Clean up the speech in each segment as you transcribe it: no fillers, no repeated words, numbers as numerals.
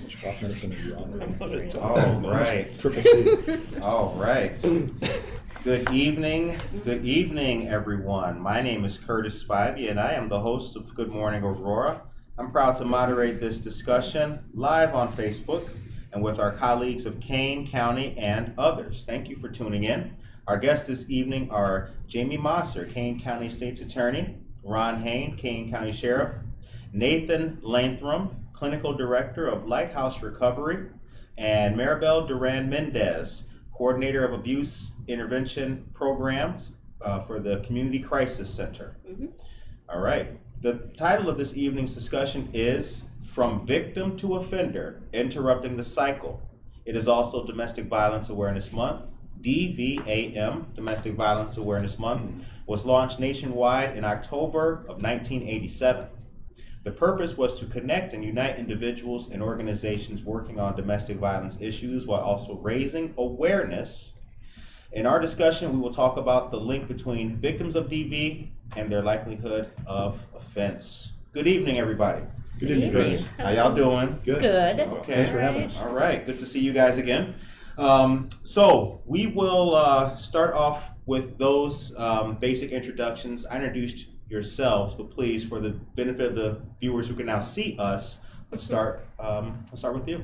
Which cough medicine are you on? All right. Triple C. All right. Good evening, everyone. My name is Curtis Spivey, and I am the host of Good Morning Aurora. I'm proud to moderate this discussion live on Facebook and with our colleagues of Kane County and others. Thank you for tuning in. Our guests this evening are Jamie Mosser, Kane County State's Attorney, Ron Hain, Kane County Sheriff, Nathan Lanthrum, Clinical Director of Lighthouse Recovery, and Maribel Duran-Mendez, Coordinator of Abuse Intervention Programs for the Community Crisis Center. All right. The title of this evening's discussion is From Victim to Offender, Interrupting the Cycle. It is also Domestic Violence Awareness Month. DVAM, Domestic Violence Awareness Month, was launched nationwide in October of 1987. The purpose was to connect and unite individuals and organizations working on domestic violence issues while also raising awareness. In our discussion, we will talk about the link between victims of DV and their likelihood of offense. Good evening, everybody. Good evening, Chris. How y'all doing? Good. Okay. Thanks for having us. All right. Good to see you guys again. So we will start off with those basic introductions. I introduced yourselves, but please, for the benefit of the viewers who can now see us, let's start with you.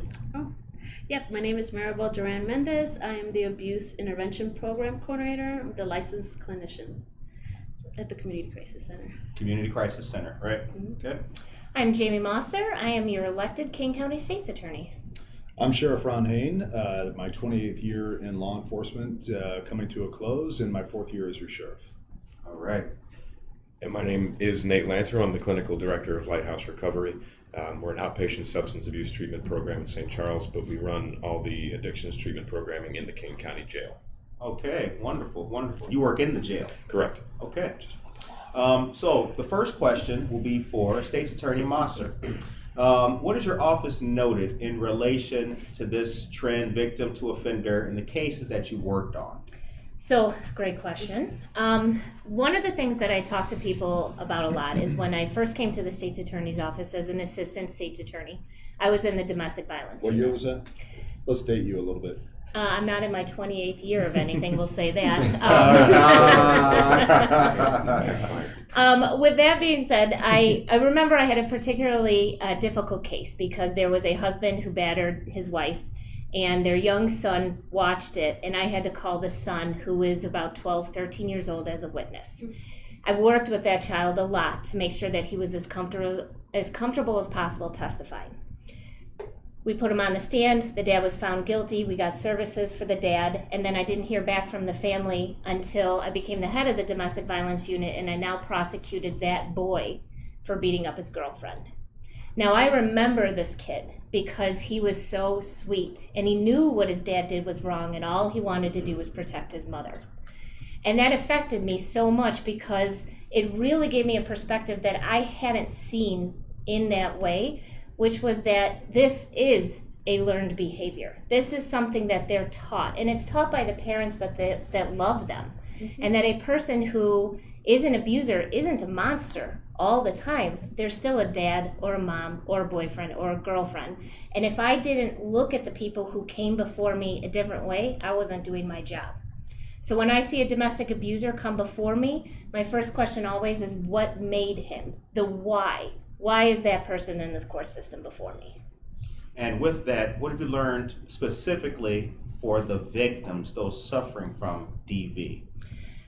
Yep, my name is Maribel Duran-Mendez. I am the Abuse Intervention Program Coordinator. I'm the licensed clinician at the Community Crisis Center. Community Crisis Center, right? Okay. I'm Jamie Mosser. I am your elected Kane County State's Attorney. I'm Sheriff Ron Hain. My 28th year in law enforcement coming to a close, and my 4th year as your sheriff. All right. And my name is Nate Lanthrum. I'm the Clinical Director of Lighthouse Recovery. We're an outpatient substance abuse treatment program in St. Charles, but we run all the addictions treatment programming in the Kane County Jail. Okay, wonderful. You work in the jail? Correct. Okay. So the first question will be for State's Attorney Mosser. What has your office noted in relation to this trend, victim to offender, in the cases that you worked on? So, great question. One of the things that I talk to people about a lot is when I first came to the State's Attorney's Office as an assistant State's Attorney, I was in the domestic violence What unit. year was that? Let's date you a little bit. I'm not in my 28th year of anything, we'll say that. With that being said, I remember I had a particularly difficult case because there was a husband who battered his wife, and their young son watched it, and I had to call the son, who is about 12, 13 years old, as a witness. I worked with that child a lot to make sure that he was as comfortable as possible testifying. We put him on the stand. The dad was found guilty. We got services for the dad, and then I didn't hear back from the family until I became the head of the domestic violence unit, and I now prosecuted that boy for beating up his girlfriend. Now, I remember this kid because he was so sweet, and he knew what his dad did was wrong, and all he wanted to do was protect his mother. And that affected me so much because it really gave me a perspective that I hadn't seen in that way, which was that this is a learned behavior. This is something that they're taught, and it's taught by the parents that love them. And that a person who is an abuser isn't a monster all the time. They're still a dad or a mom or a boyfriend or a girlfriend. And if I didn't look at the people who came before me a different way, I wasn't doing my job. So when I see a domestic abuser come before me, my first question always is, what made him? The why. Why is that person in this court system before me? And with that, what have you learned specifically for the victims, those suffering from DV?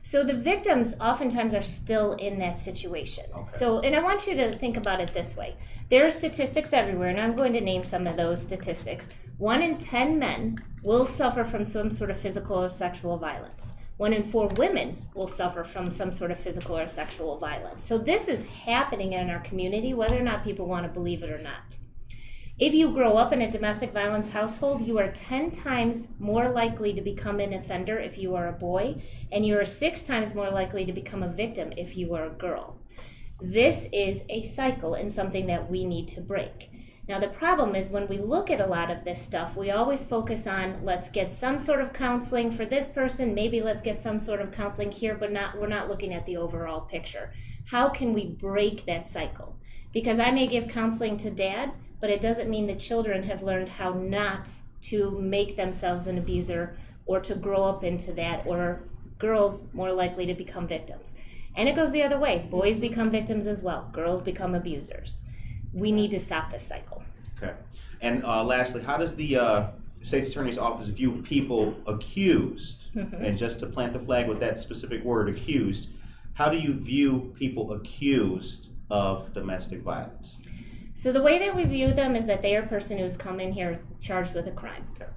So the victims oftentimes are still in that situation. Okay. And I want you to think about it this way. There are statistics everywhere, and I'm going to name some of those statistics. 1 in 10 men will suffer from some sort of physical or sexual violence. 1 in 4 women will suffer from some sort of physical or sexual violence. So this is happening in our community, whether or not people want to believe it or not. If you grow up in a domestic violence household, you are 10 times more likely to become an offender if you are a boy, and you are 6 times more likely to become a victim if you are a girl. This is a cycle and something that we need to break. Now, the problem is when we look at a lot of this stuff, we always focus on, let's get some sort of counseling for this person, maybe let's get some sort of counseling here, but we're not looking at the overall picture. How can we break that cycle? Because I may give counseling to dad, but it doesn't mean the children have learned how not to make themselves an abuser or to grow up into that, or girls more likely to become victims. And it goes the other way. Boys become victims as well. Girls become abusers. We need to stop this cycle. Okay. And lastly, how does the State's Attorney's Office view people accused? And just to plant the flag with that specific word, accused, how do you view people accused of domestic violence? So the way that we view them is that they are a person who has come in here charged with a crime. Okay.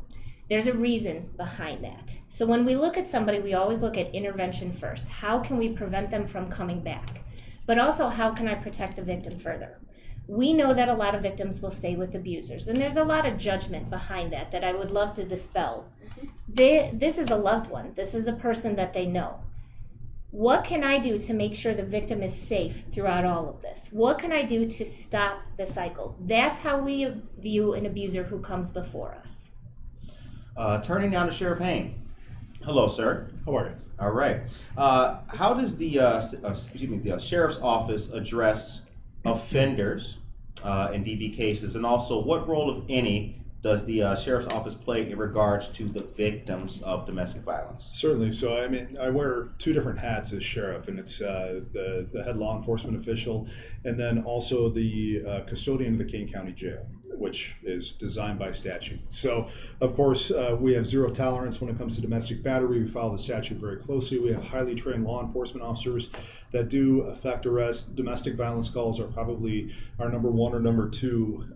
There's a reason behind that. So when we look at somebody, we always look at intervention first. How can we prevent them from coming back? But also, how can I protect the victim further? We know that a lot of victims will stay with abusers, and there's a lot of judgment behind that I would love to dispel. This is a loved one. This is a person that they know. What can I do to make sure the victim is safe throughout all of this? What can I do to stop the cycle? That's how we view an abuser who comes before us. Turning now to Sheriff Hain. Hello, sir. How are you? All right. How does the Sheriff's Office address offenders in DV cases, and also what role, if any, does the Sheriff's Office play in regards to the victims of domestic violence? Certainly. So, I mean, I wear two different hats as sheriff, and it's the head law enforcement official, and then also the custodian of the Kane County Jail, which is designed by statute. So, of course, we have zero tolerance when it comes to domestic battery. We follow the statute very closely. We have highly trained law enforcement officers that do effect arrest. Domestic violence calls are probably our number one or number two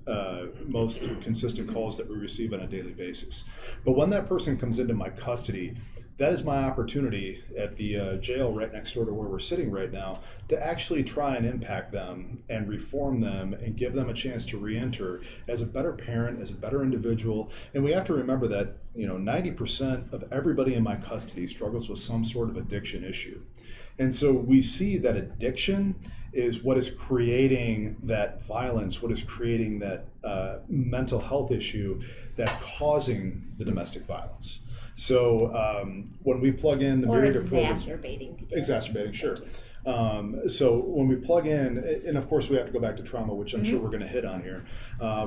most consistent calls that we receive on a daily basis. But when that person comes into my custody, that is my opportunity at the jail right next door to where we're sitting right now to actually try and impact them and reform them and give them a chance to re-enter as a better parent, as a better individual. And we have to remember that 90% of everybody in my custody struggles with some sort of addiction issue. And so we see that addiction is what is creating that violence, what is creating that mental health issue that's causing the domestic violence. So when we plug in the myriad of programs, exacerbating, sure. So when we plug in, and of course we have to go back to trauma, which I'm sure we're going to hit on here.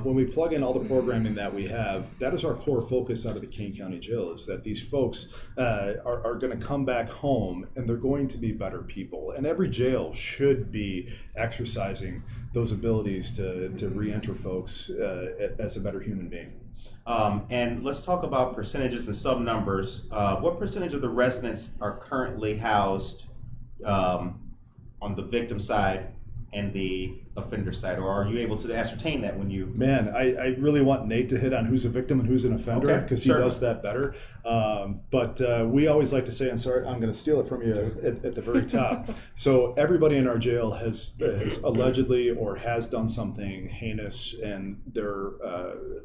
When we plug in all the programming that we have, that is our core focus out of the Kane County Jail, is that these folks are going to come back home and they're going to be better people. And every jail should be exercising those abilities to re-enter folks as a better human being. And let's talk about percentages and sub numbers. What percentage of the residents are currently housed on the victim side and the offender side, or are you able to ascertain that when you... Man, I really want Nate to hit on who's a victim and who's an offender, because he does that better. But we always like to say, and sorry, I'm going to steal it from you at the very top. So everybody in our jail has allegedly or has done something heinous, and they're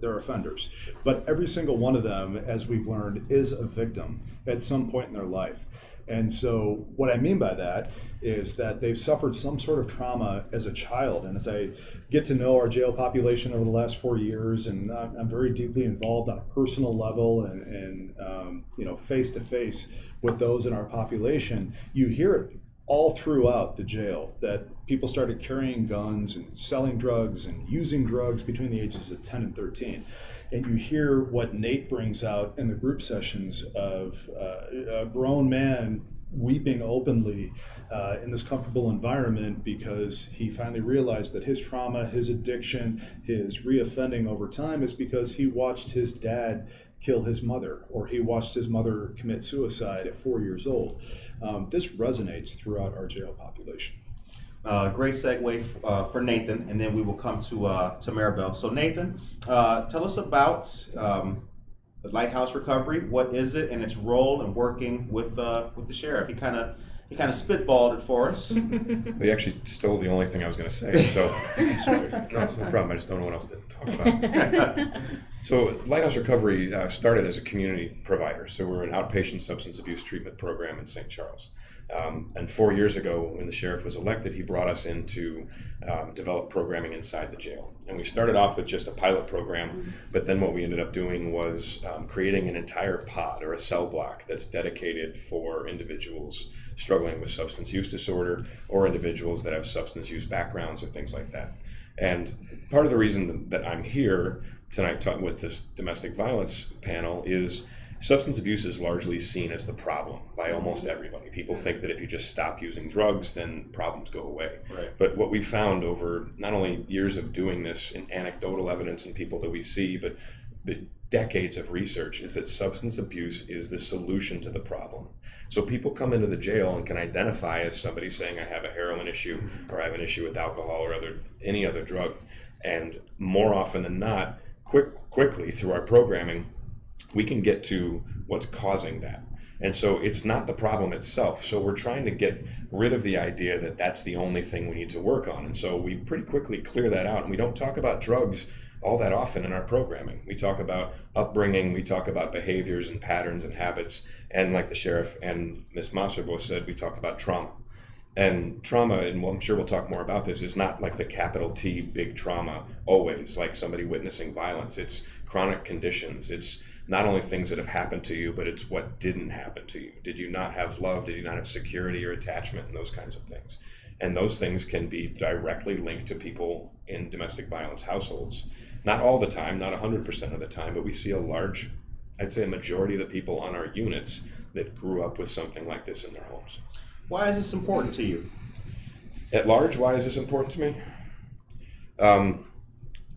offenders. But every single one of them, as we've learned, is a victim at some point in their life. And so what I mean by that is that they've suffered some sort of trauma as a child. And as I get to know our jail population over the last 4 years, and I'm very deeply involved on a personal level and face to face with those in our population, you hear it all throughout the jail that people started carrying guns and selling drugs and using drugs between the ages of 10 and 13. And you hear what Nate brings out in the group sessions of a grown man weeping openly in this comfortable environment because he finally realized that his trauma, his addiction, his reoffending over time is because he watched his dad kill his mother, or he watched his mother commit suicide at 4 years old. This resonates throughout our jail population. Great segue for Nathan, and then we will come to Maribel. So Nathan, tell us about the Lighthouse Recovery. What is it and its role in working with the sheriff? He kind of spitballed it for us. He actually stole the only thing I was going to say, so I'm sorry. No, it's no problem. I just don't know what else to talk about. So Lighthouse Recovery started as a community provider. So we're an outpatient substance abuse treatment program in St. Charles. And 4 years ago, when the sheriff was elected, he brought us in to develop programming inside the jail. And we started off with just a pilot program, but then what we ended up doing was creating an entire pod or a cell block that's dedicated for individuals struggling with substance use disorder or individuals that have substance use backgrounds or things like that. And part of the reason that I'm here tonight talking with this domestic violence panel is substance abuse is largely seen as the problem by almost everybody. People think that if you just stop using drugs, then problems go away. Right. But what we found over not only years of doing this in anecdotal evidence and people that we see, but decades of research is that substance abuse is the solution to the problem. So people come into the jail and can identify as somebody saying, I have a heroin issue, or I have an issue with alcohol or any other drug. And more often than not, quickly through our programming, we can get to what's causing that. And so it's not the problem itself. So we're trying to get rid of the idea that that's the only thing we need to work on. And so we pretty quickly clear that out. And we don't talk about drugs all that often in our programming. We talk about upbringing, we talk about behaviors and patterns and habits. And like the sheriff and Ms. Mosser both said, we talk about trauma. And trauma, and I'm sure we'll talk more about this, is not like the capital T big trauma always, like somebody witnessing violence. It's chronic conditions. It's not only things that have happened to you, but it's what didn't happen to you. Did you not have love? Did you not have security or attachment and those kinds of things? And those things can be directly linked to people in domestic violence households. Not all the time, not 100% of the time, but we see I'd say a majority of the people on our units that grew up with something like this in their homes. Why is this important to you? At large, why is this important to me?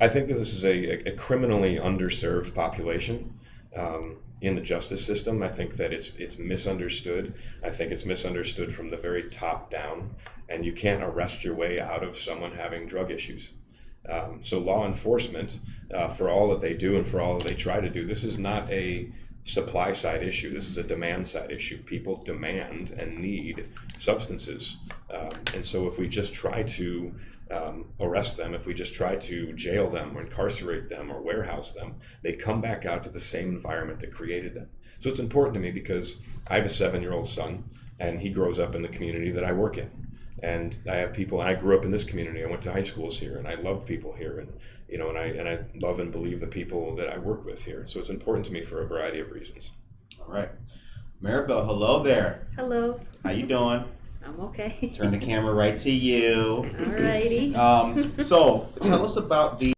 I think that this is a criminally underserved population in the justice system. I think that it's misunderstood. I think it's misunderstood from the very top down, and you can't arrest your way out of someone having drug issues. So law enforcement, for all that they do and for all that they try to do, this is not a supply side issue. This is a demand side issue. People demand and need substances. And so if we just try to arrest them, if we just try to jail them or incarcerate them or warehouse them, they come back out to the same environment that created them. So it's important to me because I have a 7-year-old son and he grows up in the community that I work in. And I have people, and I grew up in this community. I went to high schools here, and I love people here, and I love and believe the people that I work with here. So it's important to me for a variety of reasons. All right, Maribel, hello there. Hello. How you doing? I'm okay. Turn the camera right to you. Alrighty. So tell us about the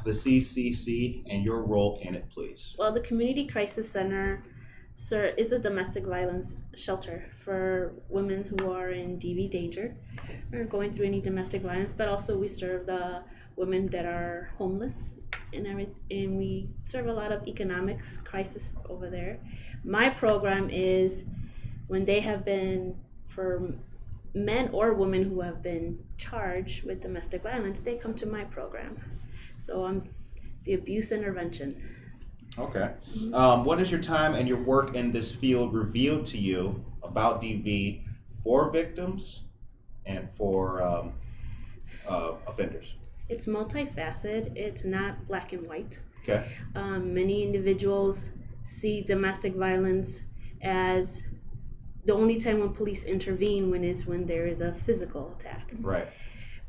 CCC and your role in it, please. Well, the Community Crisis Center is a domestic violence shelter for women who are in DV danger or going through any domestic violence, but also we serve the women that are homeless and we serve a lot of economics crisis over there. My program is when they have been, for men or women who have been charged with domestic violence, they come to my program. So I'm the abuse intervention. Okay. What is your time and your work in this field revealed to you about DV for victims and for offenders? It's multifaceted. It's not black and white. Okay. Many individuals see domestic violence as the only time when police intervene when there is a physical attack. Right.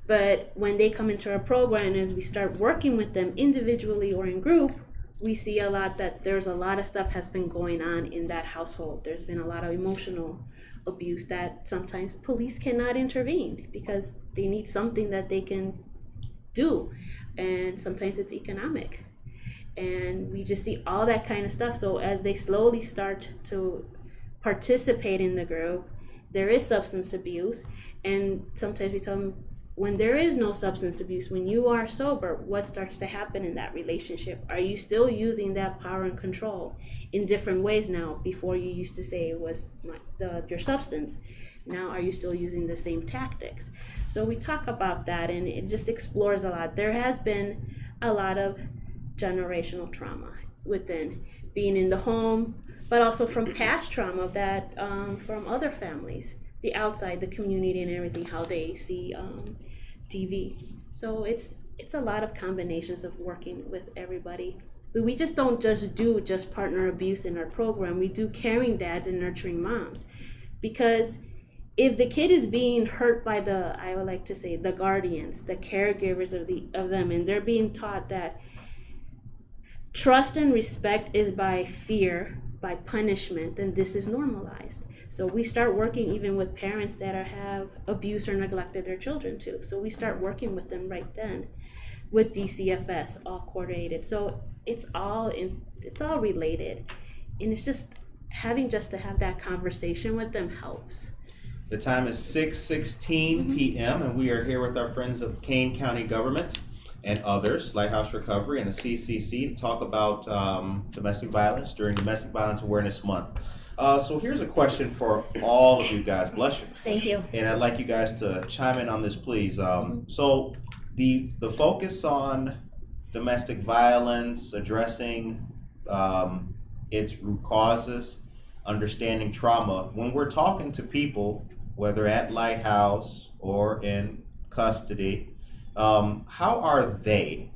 But when they come into our program, as we start working with them individually or in group, we see a lot that there's a lot of stuff has been going on in that household. There's been a lot of emotional abuse that sometimes police cannot intervene because they need something that they can do. And sometimes it's economic. And we just see all that kind of stuff. So as they slowly start to participate in the group, there is substance abuse. And sometimes we tell them, when there is no substance abuse, when you are sober, what starts to happen in that relationship? Are you still using that power and control in different ways now? Before you used to say it was your substance. Now are you still using the same tactics? So we talk about that and it just explores a lot. There has been a lot of generational trauma within being in the home, but also from past trauma that from other families, the outside, the community and everything, how they see DV. So it's a lot of combinations of working with everybody. But we just don't do partner abuse in our program. We do caring dads and nurturing moms. Because if the kid is being hurt by I would like to say, the guardians, the caregivers of them, and they're being taught that trust and respect is by fear, by punishment, then this is normalized. So we start working even with parents that have abused or neglected their children too. So we start working with them right then, with DCFS all coordinated. So it's all related, and it's just to have that conversation with them helps. The time is 6:16 p.m. and we are here with our friends of Kane County government and others, Lighthouse Recovery and the CCC, to talk about domestic violence during Domestic Violence Awareness Month. So here's a question for all of you guys. Bless you. Thank you. And I'd like you guys to chime in on this, please. So the focus on domestic violence, addressing its root causes, understanding trauma. When we're talking to people, whether at Lighthouse or in custody, how are they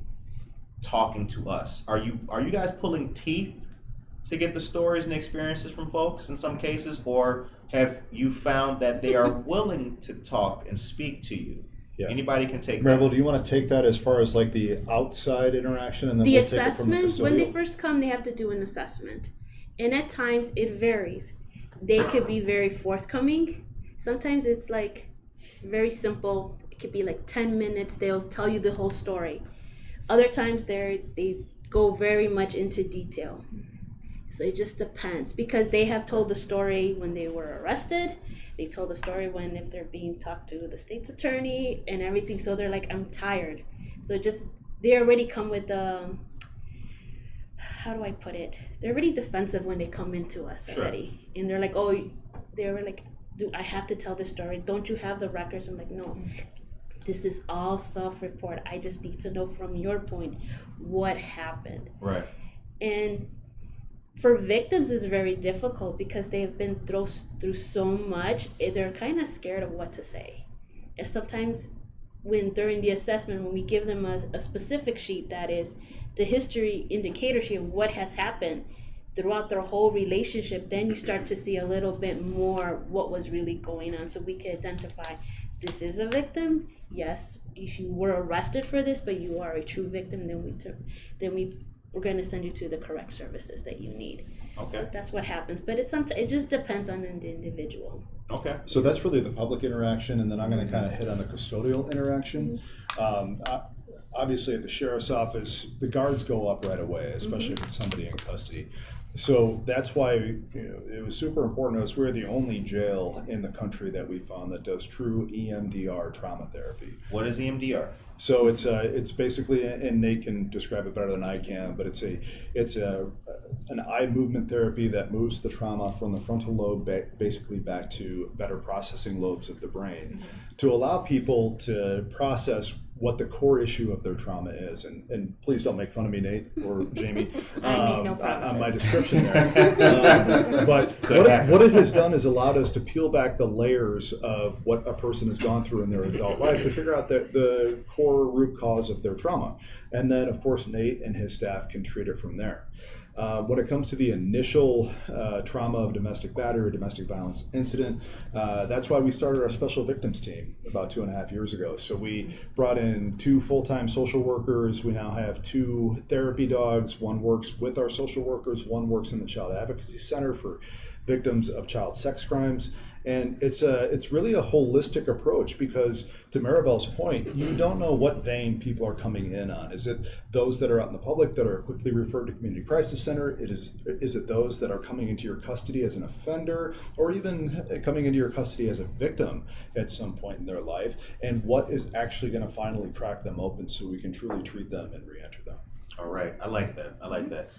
talking to us? Are you guys pulling teeth to get the stories and experiences from folks in some cases, or have you found that they are willing to talk and speak to you? Yeah. Anybody can take Maribel, that. do you want to take that as far as like the outside interaction, and then The we'll take it from the assessment, when they custodial? first come, they have to do an assessment. And at times it varies. They could be very forthcoming. Sometimes it's like very simple. It could be like 10 minutes. They'll tell you the whole story. Other times they go very much into detail. So it just depends, because they have told the story when they were arrested. They told the story if they're being talked to the state's attorney and everything. So they're like, I'm tired. So they already come with how do I put it? They're already defensive when they come into us already. And they're like, they were like, do I have to tell this story? Don't you have the records? I'm like, no. This is all self-report. I just need to know from your point what happened. Right. And for victims, it's very difficult because they've been through so much. They're kind of scared of what to say. And sometimes during the assessment, when we give them a specific sheet that is the history indicator sheet of what has happened throughout their whole relationship, then you start to see a little bit more what was really going on. So we can identify, this is a victim. Yes, if you were arrested for this, but you are a true victim, we're going to send you to the correct services that you need. Okay. So that's what happens. But it just depends on the individual. Okay. So that's really the public interaction, and then I'm going to kind of hit on the custodial interaction. Obviously, at the sheriff's office, the guards go up right away, especially with somebody in custody. So that's why it was super important to us. We're the only jail in the country that we found that does true EMDR trauma therapy. What is EMDR? So it's basically, and Nate can describe it better than I can, but it's an eye movement therapy that moves the trauma from the frontal lobe basically back to better processing lobes of the brain, to allow people to process what the core issue of their trauma is. And please don't make fun of me, Nate or Jamie, I make no promises. on my description there. But what it has done is allowed us to peel back the layers of what a person has gone through in their adult life to figure out the core root cause of their trauma. And then, of course, Nate and his staff can treat it from there. When it comes to the initial trauma of domestic battery or domestic violence incident, that's why we started our special victims team about 2.5 years ago. So we brought in 2 full-time social workers. We now have 2 therapy dogs. One works with our social workers. One works in the Child Advocacy Center for victims of child sex crimes. And it's really a holistic approach, because to Maribel's point, you don't know what vein people are coming in on. Is it those that are out in the public that are quickly referred to Community Crisis Center? Is it those that are coming into your custody as an offender, or even coming into your custody as a victim at some point in their life? And what is actually going to finally crack them open so we can truly treat them and re-enter them? All right. I like that.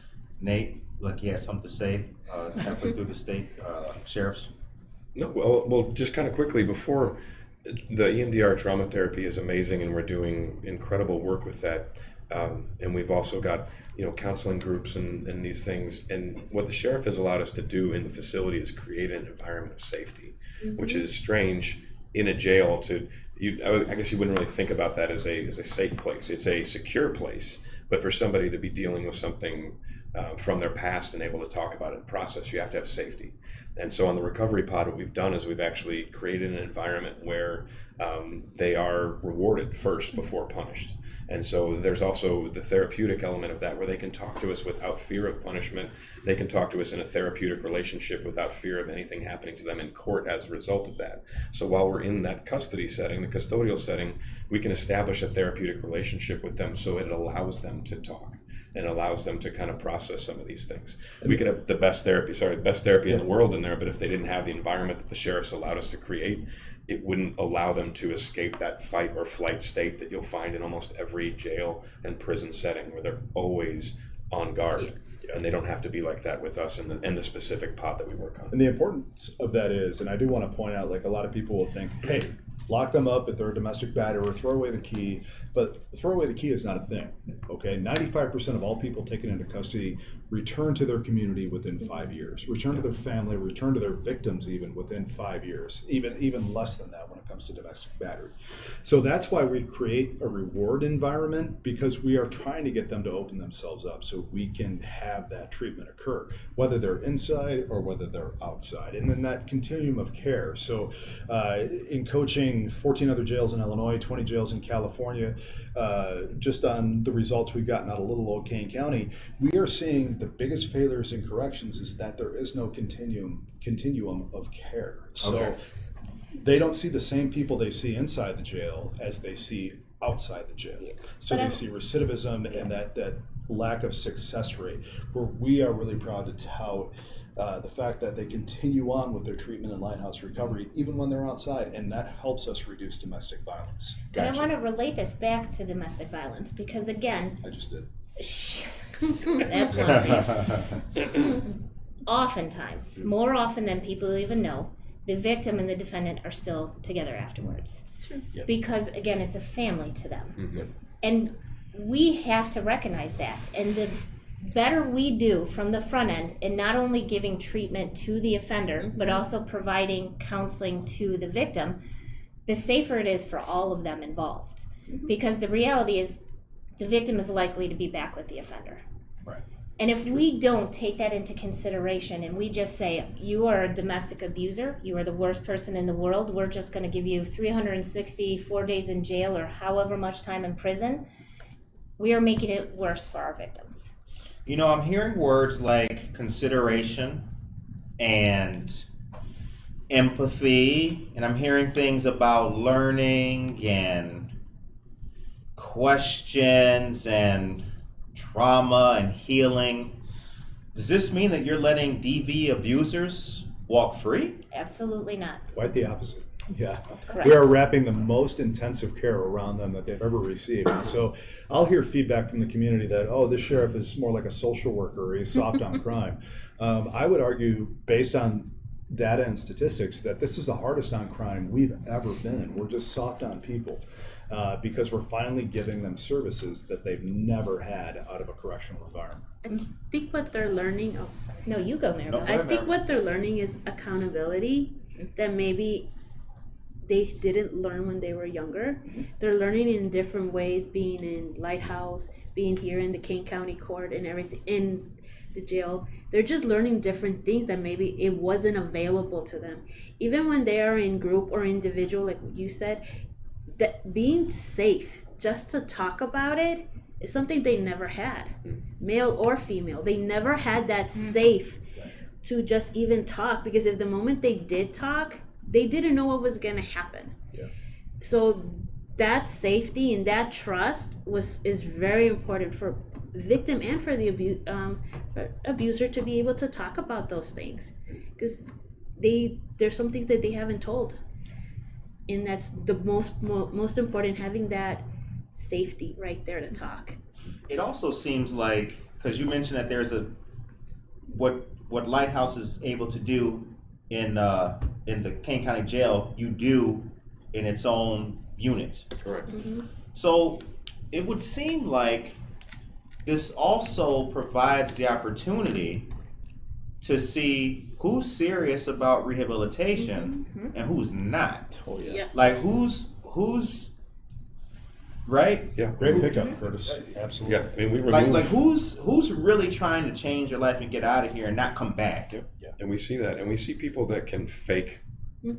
Nate, like you had something to say halfway through the state sheriffs. No, well, just kind of quickly before, the EMDR trauma therapy is amazing, and we're doing incredible work with that. And we've also got, counseling groups and these things. And what the sheriff has allowed us to do in the facility is create an environment of safety, which is strange in a jail. I guess you wouldn't really think about that as a safe place. It's a secure place, but for somebody to be dealing with something from their past and able to talk about it and process. You have to have safety. And so on the recovery pod, what we've done is we've actually created an environment where they are rewarded first before punished. And so there's also the therapeutic element of that, where they can talk to us without fear of punishment. They can talk to us in a therapeutic relationship without fear of anything happening to them in court as a result of that. So while we're in that custody setting, the custodial setting, we can establish a therapeutic relationship with them so it allows them to talk and allows them to kind of process some of these things. We could have the best therapy in the world in there, but if they didn't have the environment that the sheriffs allowed us to create, it wouldn't allow them to escape that fight or flight state that you'll find in almost every jail and prison setting, where they're always on guard. Yes. And they don't have to be like that with us and the specific pod that we work on. And the importance of that is, and I do want to point out, like, a lot of people will think, hey, lock them up if they're a domestic batterer, throw away the key. But throw away the key is not a thing, okay? 95% of all people taken into custody return to their community within 5 years, return to their family, return to their victims even within 5 years, even less than that when it comes to domestic battery. So that's why we create a reward environment, because we are trying to get them to open themselves up so we can have that treatment occur, whether they're inside or whether they're outside. And then that continuum of care. So in coaching 14 other jails in Illinois, 20 jails in California, just on the results we've gotten out of little old Kane County, we are seeing the biggest failures in corrections is that there is no continuum of care. So they don't see the same people they see inside the jail as they see outside the jail. So they see recidivism and that lack of success rate, where we are really proud to tout the fact that they continue on with their treatment in Lighthouse recovery even when they're outside, and that helps us reduce domestic violence. But I want to relate this back to domestic violence, because again, I just did. That's one thing. Oftentimes, more often than people even know, the victim and the defendant are still together afterwards. Sure. Yep. Because again, it's a family to them. Mm-hmm. And we have to recognize that. And the better we do from the front end, and not only giving treatment to the offender, but also providing counseling to the victim, the safer it is for all of them involved. Because the reality is, the victim is likely to be back with the offender. Right. And if we don't take that into consideration and we just say, you are a domestic abuser, you are the worst person in the world, we're just going to give you 364 days in jail or however much time in prison, we are making it worse for our victims. You know, I'm hearing words like consideration and empathy, and I'm hearing things about learning and questions and trauma and healing. Does this mean that you're letting DV abusers walk free? Absolutely not. Quite the opposite. Yeah. Correct. We are wrapping the most intensive care around them that they've ever received. And so I'll hear feedback from the community that, oh, this sheriff is more like a social worker, or he's soft on crime. I would argue, based on data and statistics, that this is the hardest on crime we've ever been. We're just soft on people because we're finally giving them services that they've never had out of a correctional environment. I think what they're learning, No, you go, Maribel. No. I think what they're learning is accountability that maybe they didn't learn when they were younger. They're learning in different ways, being in Lighthouse, being here in the Kane County court and everything, in the jail. They're just learning different things that maybe it wasn't available to them. Even when they are in group or individual, like you said, that being safe just to talk about it is something they never had, male or female. They never had that safe to just even talk, because if the moment they did talk, they didn't know what was going to happen. Yeah. So that safety and that trust is very important for the victim and for the abuser to be able to talk about those things, because there's some things that they haven't told, and that's the most important, having that safety right there to talk. It also seems like, because you mentioned that there's what Lighthouse is able to do in the Kane County Jail, you do in its own unit. Correct. So it would seem like this also provides the opportunity to see who's serious about rehabilitation and who's not. Oh, yeah. Yes. Like who's right? Yeah, Great pickup, Curtis. Absolutely. Yeah, I mean, we remove, Like who's really trying to change their life and get out of here and not come back? and we see that, and we see people that can fake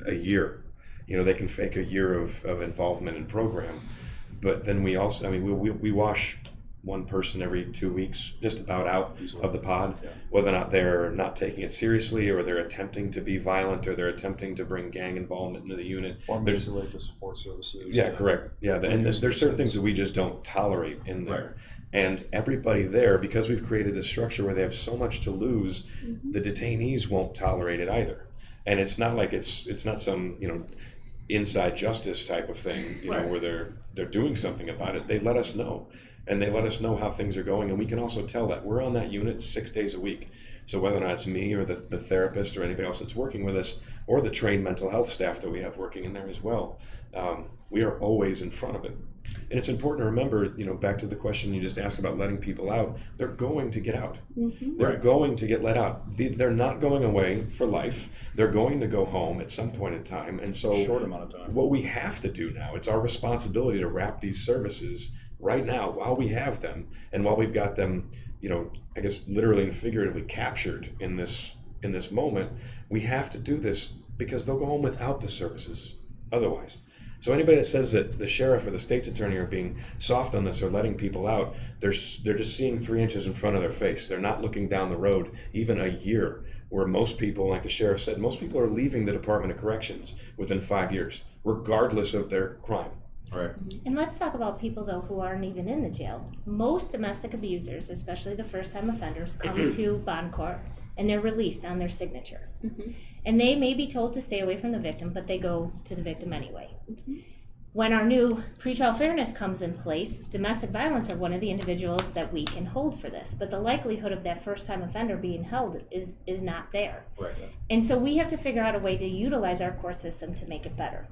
a year. You know, they can fake a year of involvement in program, but then we also, I mean, we wash one person every 2 weeks, just about out of the pod, whether or not they're not taking it seriously, or they're attempting to be violent, or they're attempting to bring gang involvement into the unit. Or manipulate the support services. Yeah, correct. Yeah, and there's certain things that we just don't tolerate in there. And everybody there, because we've created this structure where they have so much to lose, the detainees won't tolerate it either. And it's not like it's not some, you know, inside justice type of thing, you know, where they're doing something about it. They let us know. And they let us know how things are going, and we can also tell that. We're on that unit 6 days a week. So whether or not it's me or the therapist or anybody else that's working with us, or the trained mental health staff that we have working in there as well, we are always in front of it. And it's important to remember, you know, back to the question you just asked about letting people out, they're going to get out. They're going to get let out. They're not going away for life. They're going to go home at some point in time. And so Short amount of time. what we have to do now, it's our responsibility to wrap these services right now while we have them, and while we've got them, you know, I guess literally and figuratively captured in this moment. We have to do this because they'll go home without the services otherwise. So anybody that says that the sheriff or the state's attorney are being soft on this or letting people out, they're just seeing 3 inches in front of their face. They're not looking down the road even a year, where most people, like the sheriff said, most people are leaving the Department of Corrections within 5 years, regardless of their crime. Right. And let's talk about people, though, who aren't even in the jail. Most domestic abusers, especially the first-time offenders, come to bond court and they're released on their signature. And they may be told to stay away from the victim, but they go to the victim anyway. When our new pretrial fairness comes in place, domestic violence are one of the individuals that we can hold for this, but the likelihood of that first-time offender being held is not there. Right. And so we have to figure out a way to utilize our court system to make it better.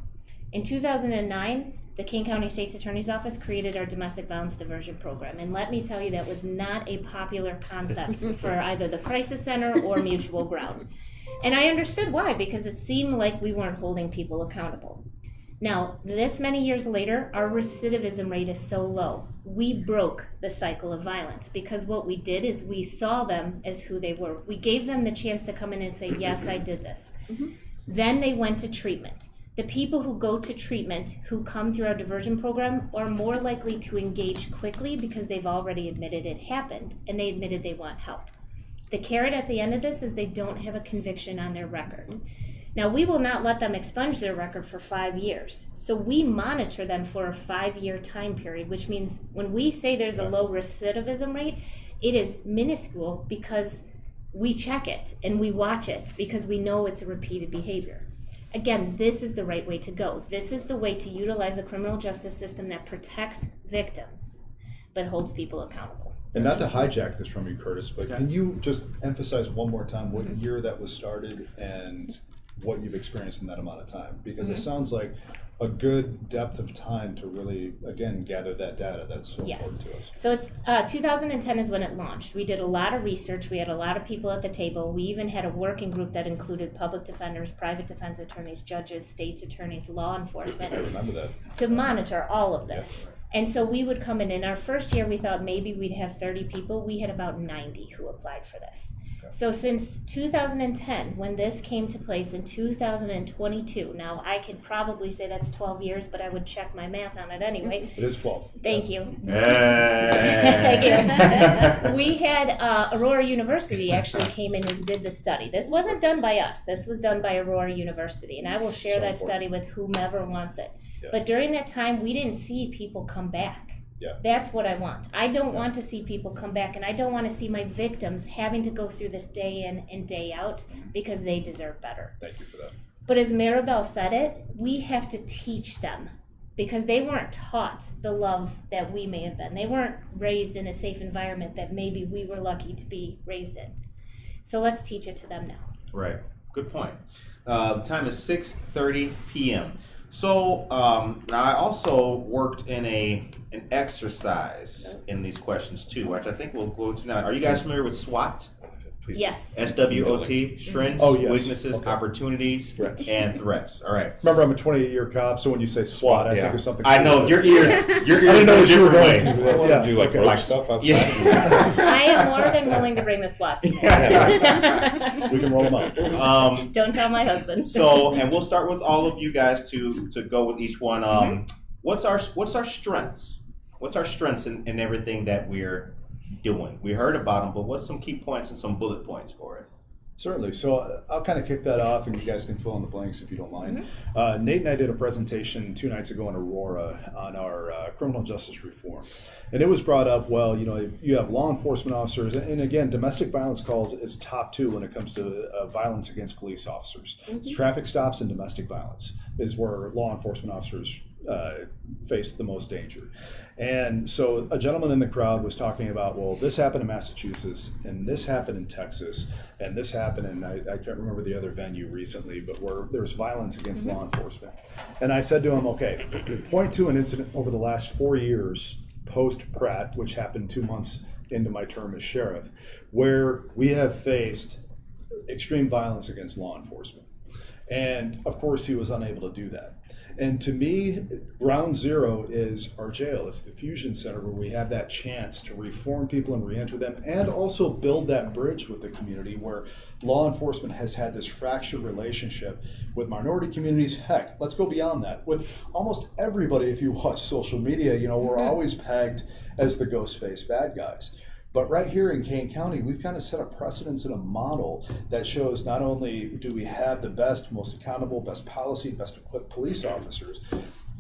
In 2009, the Kane County State's Attorney's Office created our domestic violence diversion program. And let me tell you, that was not a popular concept for either the Crisis Center or Mutual Ground. And I understood why, because it seemed like we weren't holding people accountable. Now, this many years later, our recidivism rate is so low. We broke the cycle of violence, because what we did is we saw them as who they were. We gave them the chance to come in and say, yes, I did this. Then they went to treatment. The people who go to treatment, who come through our diversion program, are more likely to engage quickly because they've already admitted it happened and they admitted they want help. The carrot at the end of this is they don't have a conviction on their record. Now, we will not let them expunge their record for 5 years. So we monitor them for a 5-year time period, which means when we say there's a low recidivism rate, it is minuscule because we check it and we watch it because we know it's a repeated behavior. Again, this is the right way to go. This is the way to utilize a criminal justice system that protects victims, but holds people accountable. And not to hijack this from you, Curtis, but can you just emphasize one more time what year that was started and what you've experienced in that amount of time? Because it sounds like a good depth of time to really, again, gather that data that's so important to us. So it's 2010 is when it launched. We did a lot of research. We had a lot of people at the table. We even had a working group that included public defenders, private defense attorneys, judges, state's attorneys, law enforcement. I remember that. To monitor all of this. And so we would come in our first year, we thought maybe we'd have 30 people. We had about 90 who applied for this. So since 2010, when this came to place in 2022, now I could probably say that's 12 years, but I would check my math on it anyway. It is 12. Thank you. Hey. Thank you. We had Aurora University actually came in and did the study. This wasn't done by us. This was done by Aurora University, and I will share that study with whomever wants it. Yeah. But during that time, we didn't see people come back. Yeah. That's what I want. I don't want to see people come back, and I don't want to see my victims having to go through this day in and day out because they deserve better. Thank you for that. But as Maribel said it, we have to teach them because they weren't taught the love that we may have been. They weren't raised in a safe environment that maybe we were lucky to be raised in. So let's teach it to them now. Right. Good point. The time is 6:30 p.m. So now I also worked in an exercise in these questions too, which I think we'll go to now. Are you guys familiar with SWOT? Please. Yes. SWOT, strengths, Oh, yes. weaknesses, Okay. opportunities, Threats. and threats. All right. Remember, I'm a 28-year cop, so when you say SWAT, I Yeah. think of something. I know your ears. Your ears I didn't know go what you were different going way. to. I want Yeah, to do like okay. rope Like- stuff outside. Yeah. I am more than willing to bring the SWAT team. We can roll them out. Don't tell my husband. So, and we'll start with all of you guys to go with each one. What's our strengths? What's our strengths in everything that we're doing? We heard about them, but what's some key points and some bullet points for it? Certainly. So I'll kind of kick that off, and you guys can fill in the blanks if you don't mind. Nate and I did a presentation 2 nights ago in Aurora on our criminal justice reform. And it was brought up, well, you know, you have law enforcement officers, and again, domestic violence calls is top 2 when it comes to violence against police officers. It's traffic stops and domestic violence is where law enforcement officers face the most danger. And so a gentleman in the crowd was talking about, well, this happened in Massachusetts, and this happened in Texas, and this happened in, I can't remember the other venue recently, but where there's violence against law enforcement. And I said to him, okay, point to an incident over the last 4 years post-Pratt, which happened 2 months into my term as sheriff, where we have faced extreme violence against law enforcement. And of course, he was unable to do that. And to me, ground zero is our jail. It's the fusion center where we have that chance to reform people and reenter them, and also build that bridge with the community where law enforcement has had this fractured relationship with minority communities. Heck, let's go beyond that. With almost everybody, if you watch social media, you know, we're always pegged as the ghost face bad guys. But right here in Kane County, we've kind of set a precedence and a model that shows not only do we have the best, most accountable, best policy, best equipped police officers,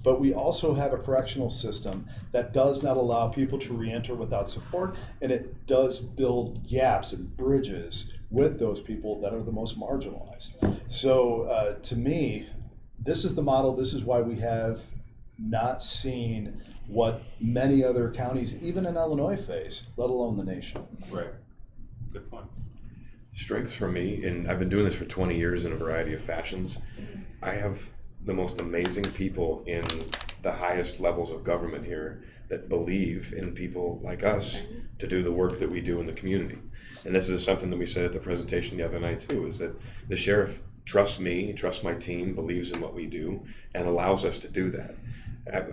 but we also have a correctional system that does not allow people to reenter without support, and it does build gaps and bridges with those people that are the most marginalized. So to me, this is the model. This is why we have not seen what many other counties, even in Illinois, face, let alone the nation. Right. Good point. Strengths for me, and I've been doing this for 20 years in a variety of fashions. I have the most amazing people in the highest levels of government here that believe in people like us to do the work that we do in the community. And this is something that we said at the presentation the other night too, is that the sheriff trusts me, trusts my team, believes in what we do, and allows us to do that.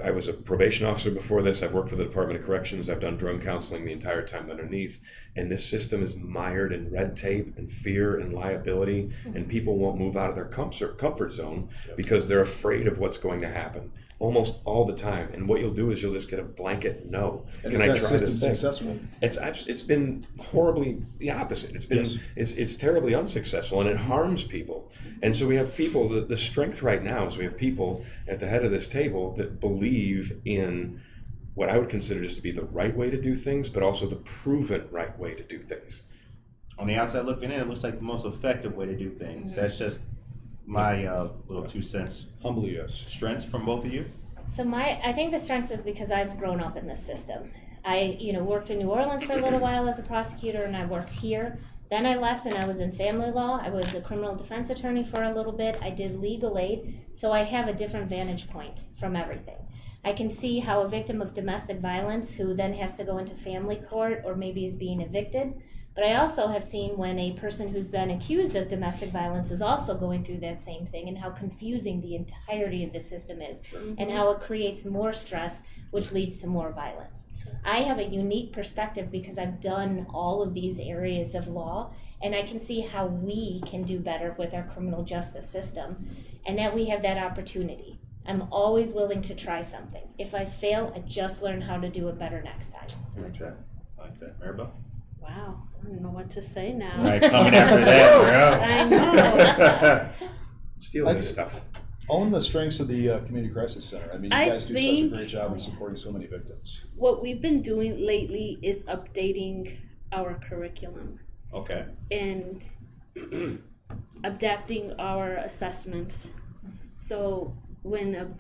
I was a probation officer before this. I've worked for the Department of Corrections. I've done drug counseling the entire time underneath. And this system is mired in red tape and fear and liability, and people won't move out of their comfort zone because they're afraid of what's going to happen almost all the time. And what you'll do is you'll just get a blanket no. And Can is I that try system this thing? successful? It's been horribly the opposite. It's been it's terribly unsuccessful, and it harms people. And so we have people. The strength right now is we have people at the head of this table that believe in what I would consider just to be the right way to do things, but also the proven right way to do things. On the outside looking in, it looks like the most effective way to do things. That's just my little 2 cents. Humbly, yes. Strengths from both of you? So I think the strength is because I've grown up in this system. I, worked in New Orleans for a little while as a prosecutor, and I worked here. Then I left and I was in family law. I was a criminal defense attorney for a little bit. I did legal aid, so I have a different vantage point from everything. I can see how a victim of domestic violence who then has to go into family court or maybe is being evicted. But I also have seen when a person who's been accused of domestic violence is also going through that same thing, and how confusing the entirety of the system is, and how it creates more stress, which leads to more violence. I have a unique perspective because I've done all of these areas of law, and I can see how we can do better with our criminal justice system, and that we have that opportunity. I'm always willing to try something. If I fail, I just learn how to do it better next time. I like that. Maribel? Wow, I don't know what to say now. All right, coming after that, I know. Steal this stuff. Own the strengths of the Community Crisis Center. I mean, you I guys do such a think- great job in supporting so many victims. What we've been doing lately is updating our curriculum Okay. and adapting our assessments. So when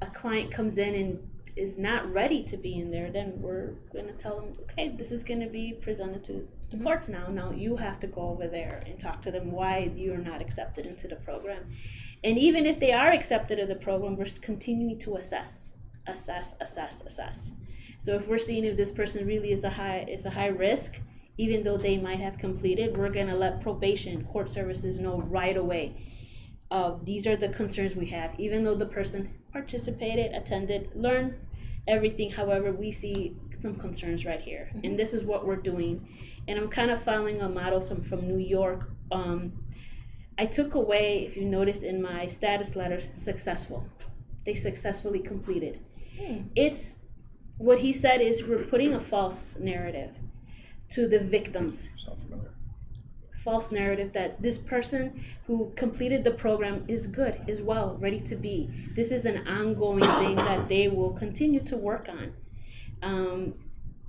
a client comes in and is not ready to be in there, then we're going to tell them, okay, this is going to be presented to the courts now. Now you have to go over there and talk to them why you're not accepted into the program. And even if they are accepted into the program, we're continuing to assess. So if we're seeing if this person really is a high risk, even though they might have completed, we're going to let probation, court services know right away. These are the concerns we have, even though the person participated, attended, learned everything. However, we see some concerns right here, and this is what we're doing. And I'm kind of following a model from New York. I took away, if you notice in my status letters, successful. They successfully completed. It's what he said is we're putting a false narrative to the victims. Sound familiar? False narrative that this person who completed the program is good, is well, ready to be. This is an ongoing thing that they will continue to work on.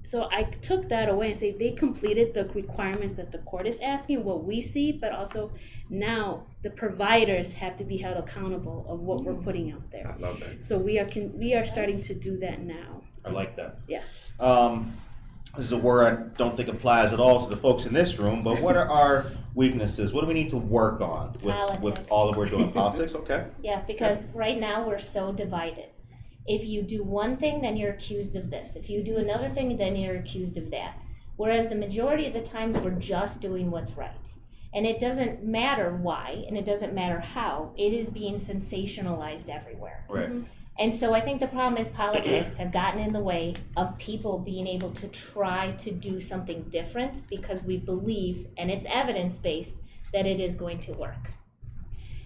So I took that away and say they completed the requirements that the court is asking, what we see, but also now the providers have to be held accountable of what we're putting out there. I love that. So we are starting to do that now. I like that. Yeah. This is a word I don't think applies at all to the folks in this room, but what are our weaknesses? What do we need to work on with Politics. all that we're doing? Politics, okay. Yeah, because right now we're so divided. If you do one thing, then you're accused of this. If you do another thing, then you're accused of that. Whereas the majority of the times we're just doing what's right. And it doesn't matter why, and it doesn't matter how, it is being sensationalized everywhere. Right. And so I think the problem is politics have gotten in the way of people being able to try to do something different because we believe, and it's evidence-based, that it is going to work.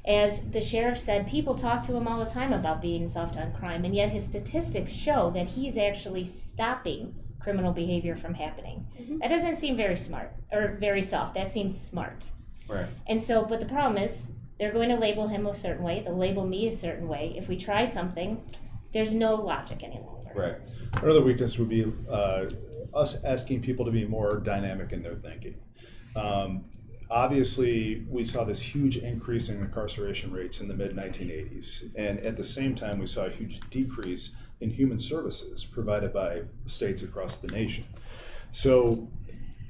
As the sheriff said, people talk to him all the time about being soft on crime, and yet his statistics show that he's actually stopping criminal behavior from happening. That doesn't seem very smart, or very soft. That seems smart. Right. And so, but the problem is, they're going to label him a certain way, they'll label me a certain way. If we try something, there's no logic any longer. Right. Another weakness would be us asking people to be more dynamic in their thinking. Obviously, we saw this huge increase in incarceration rates in the mid-1980s, and at the same time, we saw a huge decrease in human services provided by states across the nation. So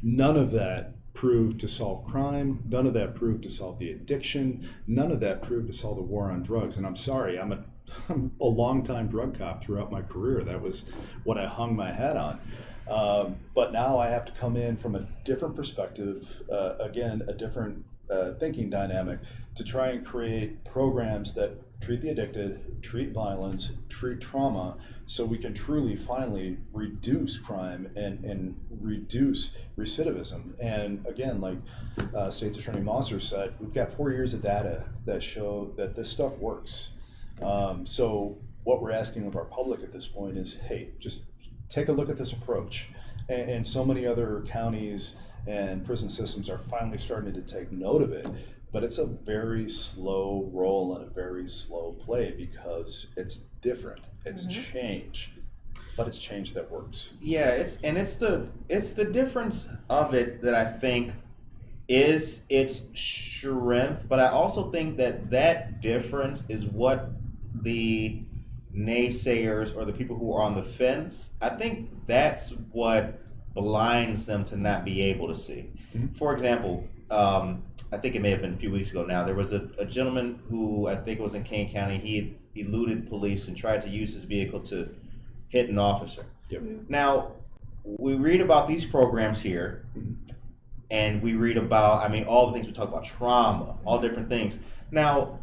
none of that proved to solve crime, none of that proved to solve the addiction, none of that proved to solve the war on drugs. And I'm sorry, I'm a long-time drug cop throughout my career. That was what I hung my hat on. But now I have to come in from a different perspective, again, a different thinking dynamic to try and create programs that treat the addicted, treat violence, treat trauma, so we can truly finally reduce crime and reduce recidivism. And again, like State's Attorney Mosser said, we've got 4 years of data that show that this stuff works. So what we're asking of our public at this point is, hey, just take a look at this approach. And so many other counties and prison systems are finally starting to take note of it, but it's a very slow roll and a very slow play because it's different, it's change, but it's change that works. Yeah, it's the difference of it that I think is its strength, but I also think that difference is what the naysayers or the people who are on the fence, I think that's what blinds them to not be able to see. For example, I think it may have been a few weeks ago now, there was a gentleman who I think was in Kane County. He had eluded police and tried to use his vehicle to hit an officer. Yep. Now, we read about these programs here, and we read about, all the things we talk about, trauma, all different things. Now,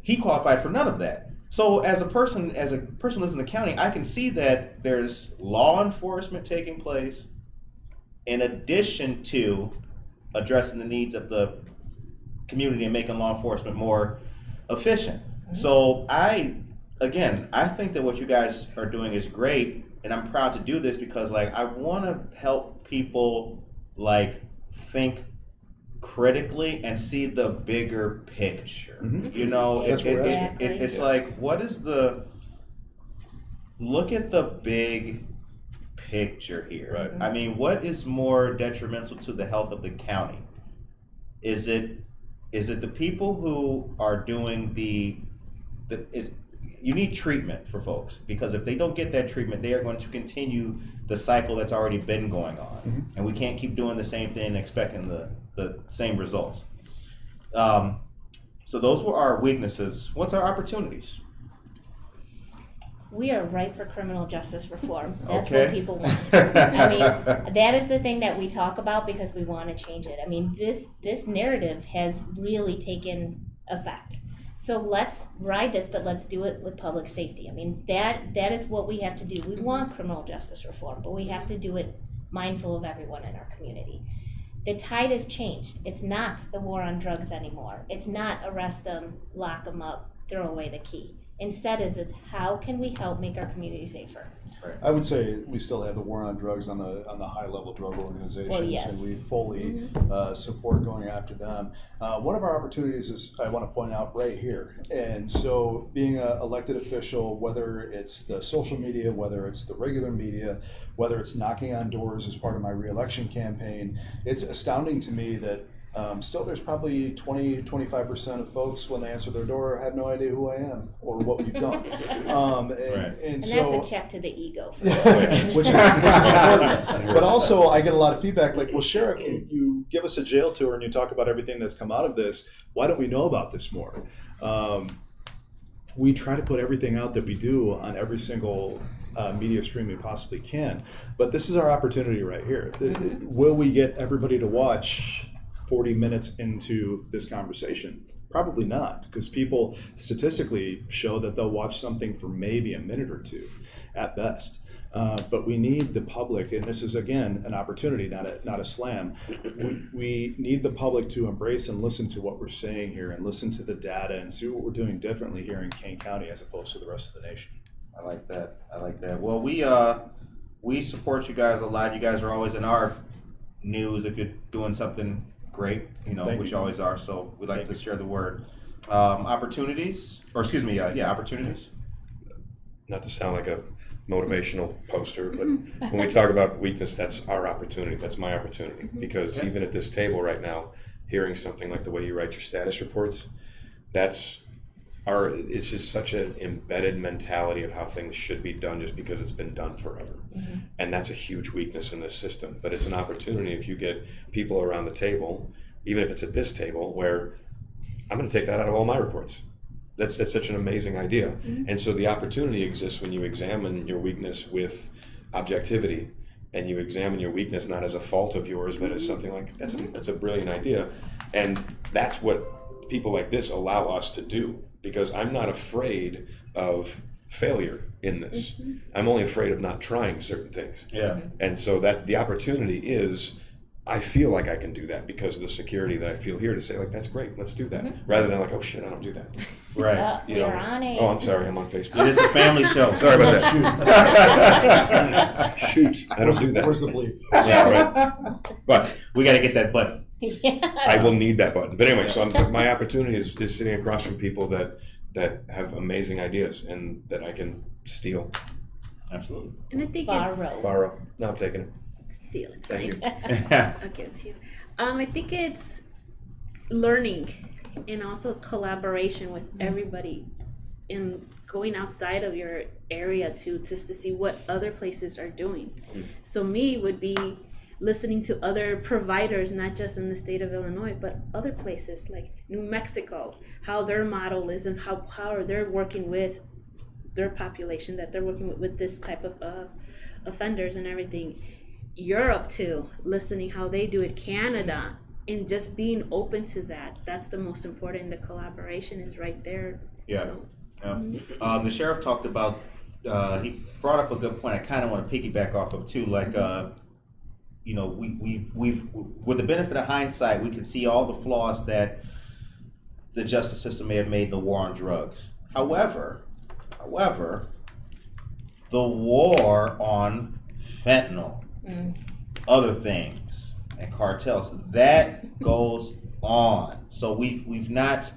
he qualified for none of that. So as a person who lives in the county, I can see that there's law enforcement taking place in addition to addressing the needs of the community and making law enforcement more efficient. So I think that what you guys are doing is great, and I'm proud to do this because I want to help people think critically and see the bigger picture. You know, it's like, what is look at the big picture here. Right. What is more detrimental to the health of the county? Is it the people who are doing you need treatment for folks, because if they don't get that treatment, they are going to continue the cycle that's already been going on. And we can't keep doing the same thing and expecting the same results. So those were our weaknesses. What's our opportunities? we are ripe for criminal justice reform. That's Okay. what people want. I mean, that is the thing that we talk about because we want to change it. I mean, this narrative has really taken effect. So let's ride this, but let's do it with public safety. I mean, that is what we have to do. We want criminal justice reform, but we have to do it mindful of everyone in our community. The tide has changed. It's not the war on drugs anymore. It's not arrest them, lock them up, throw away the key. Instead, is it how can we help make our community safer? I would say we still have the war on drugs on the high level drug organizations, Well, yes. and we fully support going after them. One of our opportunities is I want to point out right here, and so being an elected official, whether it's the social media, whether it's the regular media, whether it's knocking on doors as part of my reelection campaign, it's astounding to me that still there's probably 20-25% of folks when they answer their door have no idea who I am or what we've done. Right. And And so that's a check to the ego. For which is important. But also, I get a lot of feedback like, well, Sheriff, you give us a jail tour and you talk about everything that's come out of this. Why don't we know about this more? We try to put everything out that we do on every single media stream we possibly can. But this is our opportunity right here. Will we get everybody to watch 40 minutes into this conversation? Probably not, because people statistically show that they'll watch something for maybe a minute or two at best. But we need the public, and this is again an opportunity, not a slam. We need the public to embrace and listen to what we're saying here, and listen to the data, and see what we're doing differently here in Kane County as opposed to the rest of the nation. I like that. Well, we support you guys a lot. You guys are always in our news if you're doing something great, Thank which you. you always are. So we like Thank to you. share the word. Opportunities, or excuse me, opportunities. Not to sound like a motivational poster, but when we talk about weakness, that's our opportunity. That's my opportunity. Because even at this table right now, hearing something like the way you write your status reports, it's just such an embedded mentality of how things should be done just because it's been done forever. And that's a huge weakness in this system. But it's an opportunity if you get people around the table, even if it's at this table, where I'm going to take that out of all my reports. That's such an amazing idea. And so the opportunity exists when you examine your weakness with objectivity, and you examine your weakness not as a fault of yours, but as something like, that's a brilliant idea. And that's what people like this allow us to do, because I'm not afraid of failure in this. I'm only afraid of not trying certain things. Yeah. And so that the opportunity is, I feel like I can do that because of the security that I feel here to say, like, that's great, let's do that. Rather than like, oh shit, I don't do that. Right. You You're know? on a... Oh, I'm sorry, I'm on It Facebook. is a family show. Sorry about that. Shoot, I don't do that. Where's the bleep? Yeah, right. But We got to get that button. I will need that button. But anyway, so my opportunity is sitting across from people that have amazing ideas and that I can steal, Absolutely. And I think borrow. No, I'm taking it. steal it. Thank fine. you. I'll give it to you. I think it's learning and also collaboration with everybody and going outside of your area just to see what other places are doing. So me would be listening to other providers, not just in the state of Illinois, but other places like New Mexico, how their model is and how they're working with their population, that they're working with this type of offenders and everything. Europe too, listening how they do it, Canada, and just being open to that. That's the most important. The collaboration is right there. Yeah. So, Yeah. The sheriff talked about, he brought up a good point I kind of want to piggyback off of too, like, we've with the benefit of hindsight, we can see all the flaws that the justice system may have made in the war on drugs. However, the war on fentanyl, other things, and cartels, that goes on. So we've not,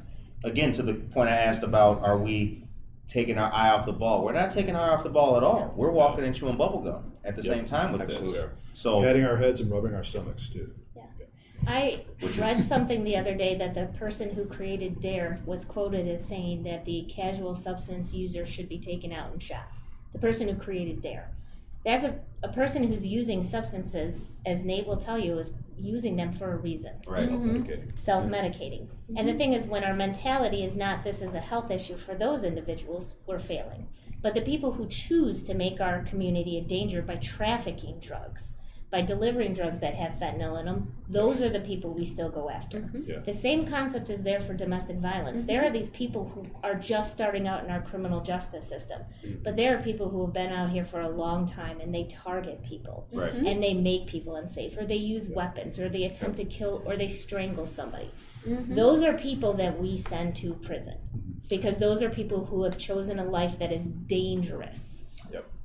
again, to the point I asked about, are we taking our eye off the ball? We're not taking our eye off the ball at all. We're walking and chewing bubble gum at the same time with Absolutely. this. So Patting our heads and rubbing our stomachs too. I read something the other day that the person who created DARE was quoted as saying that the casual substance user should be taken out and shot. The person who created DARE. That's a person who's using substances, as Nate will tell you, is using them for a reason. right. Self-medicating. Self-medicating. And the thing is, when our mentality is not this is a health issue for those individuals, we're failing. But the people who choose to make our community a danger by trafficking drugs, by delivering drugs that have fentanyl in them, those are the people we still go after. Yeah. The same concept is there for domestic violence. There are these people who are just starting out in our criminal justice system, but there are people who have been out here for a long time and they target people. Right. And they make people unsafe, or they use weapons, or they attempt to kill, or they strangle somebody. Those are people that we send to prison, because those are people who have chosen a life that is dangerous.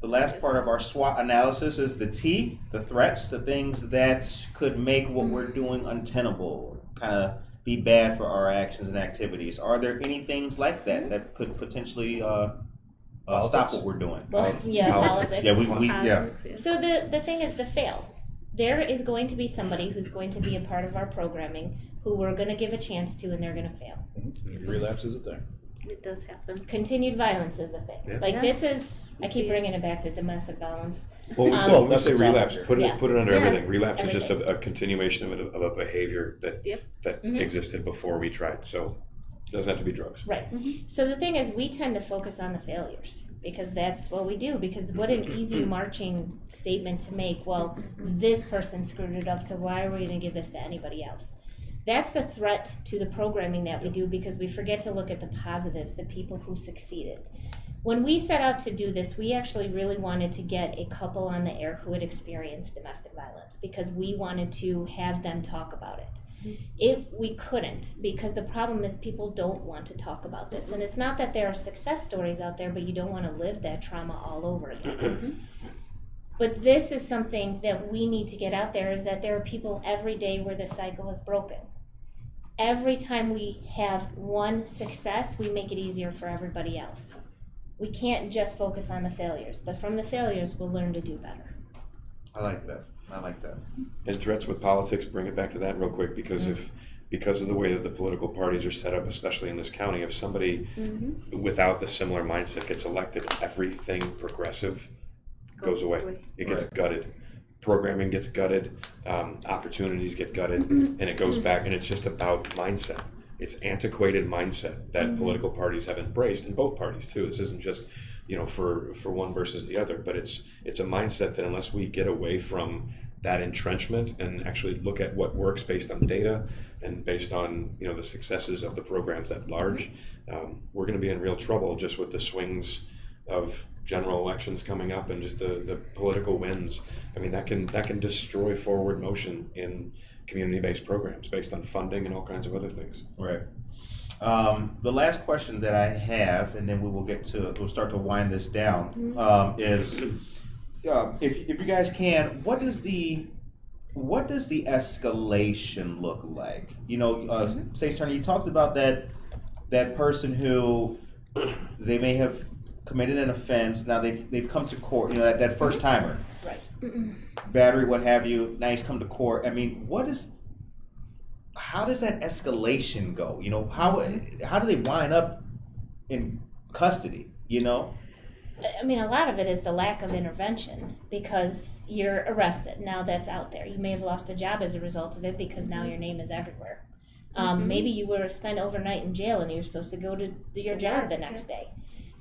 The last part of our SWOT analysis is the T, the threats, the things that could make what we're doing untenable, kind of be bad for our actions and activities. Are there any things like that that could potentially stop what we're doing? Well, yeah, politics. Yeah, yeah. So the thing is the fail. There is going to be somebody who's going to be a part of our programming who we're going to give a chance to, and they're going to fail. Relapse is a thing. It does happen. Continued violence is a thing. Yeah. Like Yes. this is, I keep bringing it back to domestic violence. Well, we say, Well, when we that's say the topic relapse, here. put it under Yeah. everything. Relapse is just Everything. a continuation of a behavior that existed before we tried. So it doesn't have to be drugs. Right. So the thing is, we tend to focus on the failures because that's what we do. Because what an easy marching statement to make. Well, this person screwed it up, so why are we going to give this to anybody else? That's the threat to the programming that we do, because we forget to look at the positives, the people who succeeded. When we set out to do this, we actually really wanted to get a couple on the air who had experienced domestic violence, because we wanted to have them talk about it. We couldn't, because the problem is people don't want to talk about this. And it's not that there are success stories out there, but you don't want to live that trauma all over again. But this is something that we need to get out there, is that there are people every day where the cycle is broken. Every time we have one success, we make it easier for everybody else. We can't just focus on the failures, but from the failures, we'll learn to do better. I like that. And threats with politics, bring it back to that real quick, because because of the way that the political parties are set up, especially in this county, if somebody without the similar mindset gets elected, everything progressive goes away. It gets gutted. Programming gets gutted, opportunities get gutted, and it goes back, and it's just about mindset. It's antiquated mindset that political parties have embraced, and both parties too. This isn't just, for one versus the other, but it's a mindset that unless we get away from that entrenchment and actually look at what works based on data and based on the successes of the programs at large, we're going to be in real trouble just with the swings of general elections coming up and just the political winds. I mean, that can destroy forward motion in community-based programs based on funding and all kinds of other things. Right. The last question that I have, and then we'll start to wind this down, is if you guys can, what does the escalation look like? Say, Tony, you talked about that person who they may have committed an offense. Now they've come to court. That first timer, Right. battery, what have you. Now he's come to court. I mean, how does that escalation go? How do they wind up in custody? I mean, a lot of it is the lack of intervention, because you're arrested. Now that's out there. You may have lost a job as a result of it, because now your name is everywhere. Maybe you were spent overnight in jail and you were supposed to go to your job the next day.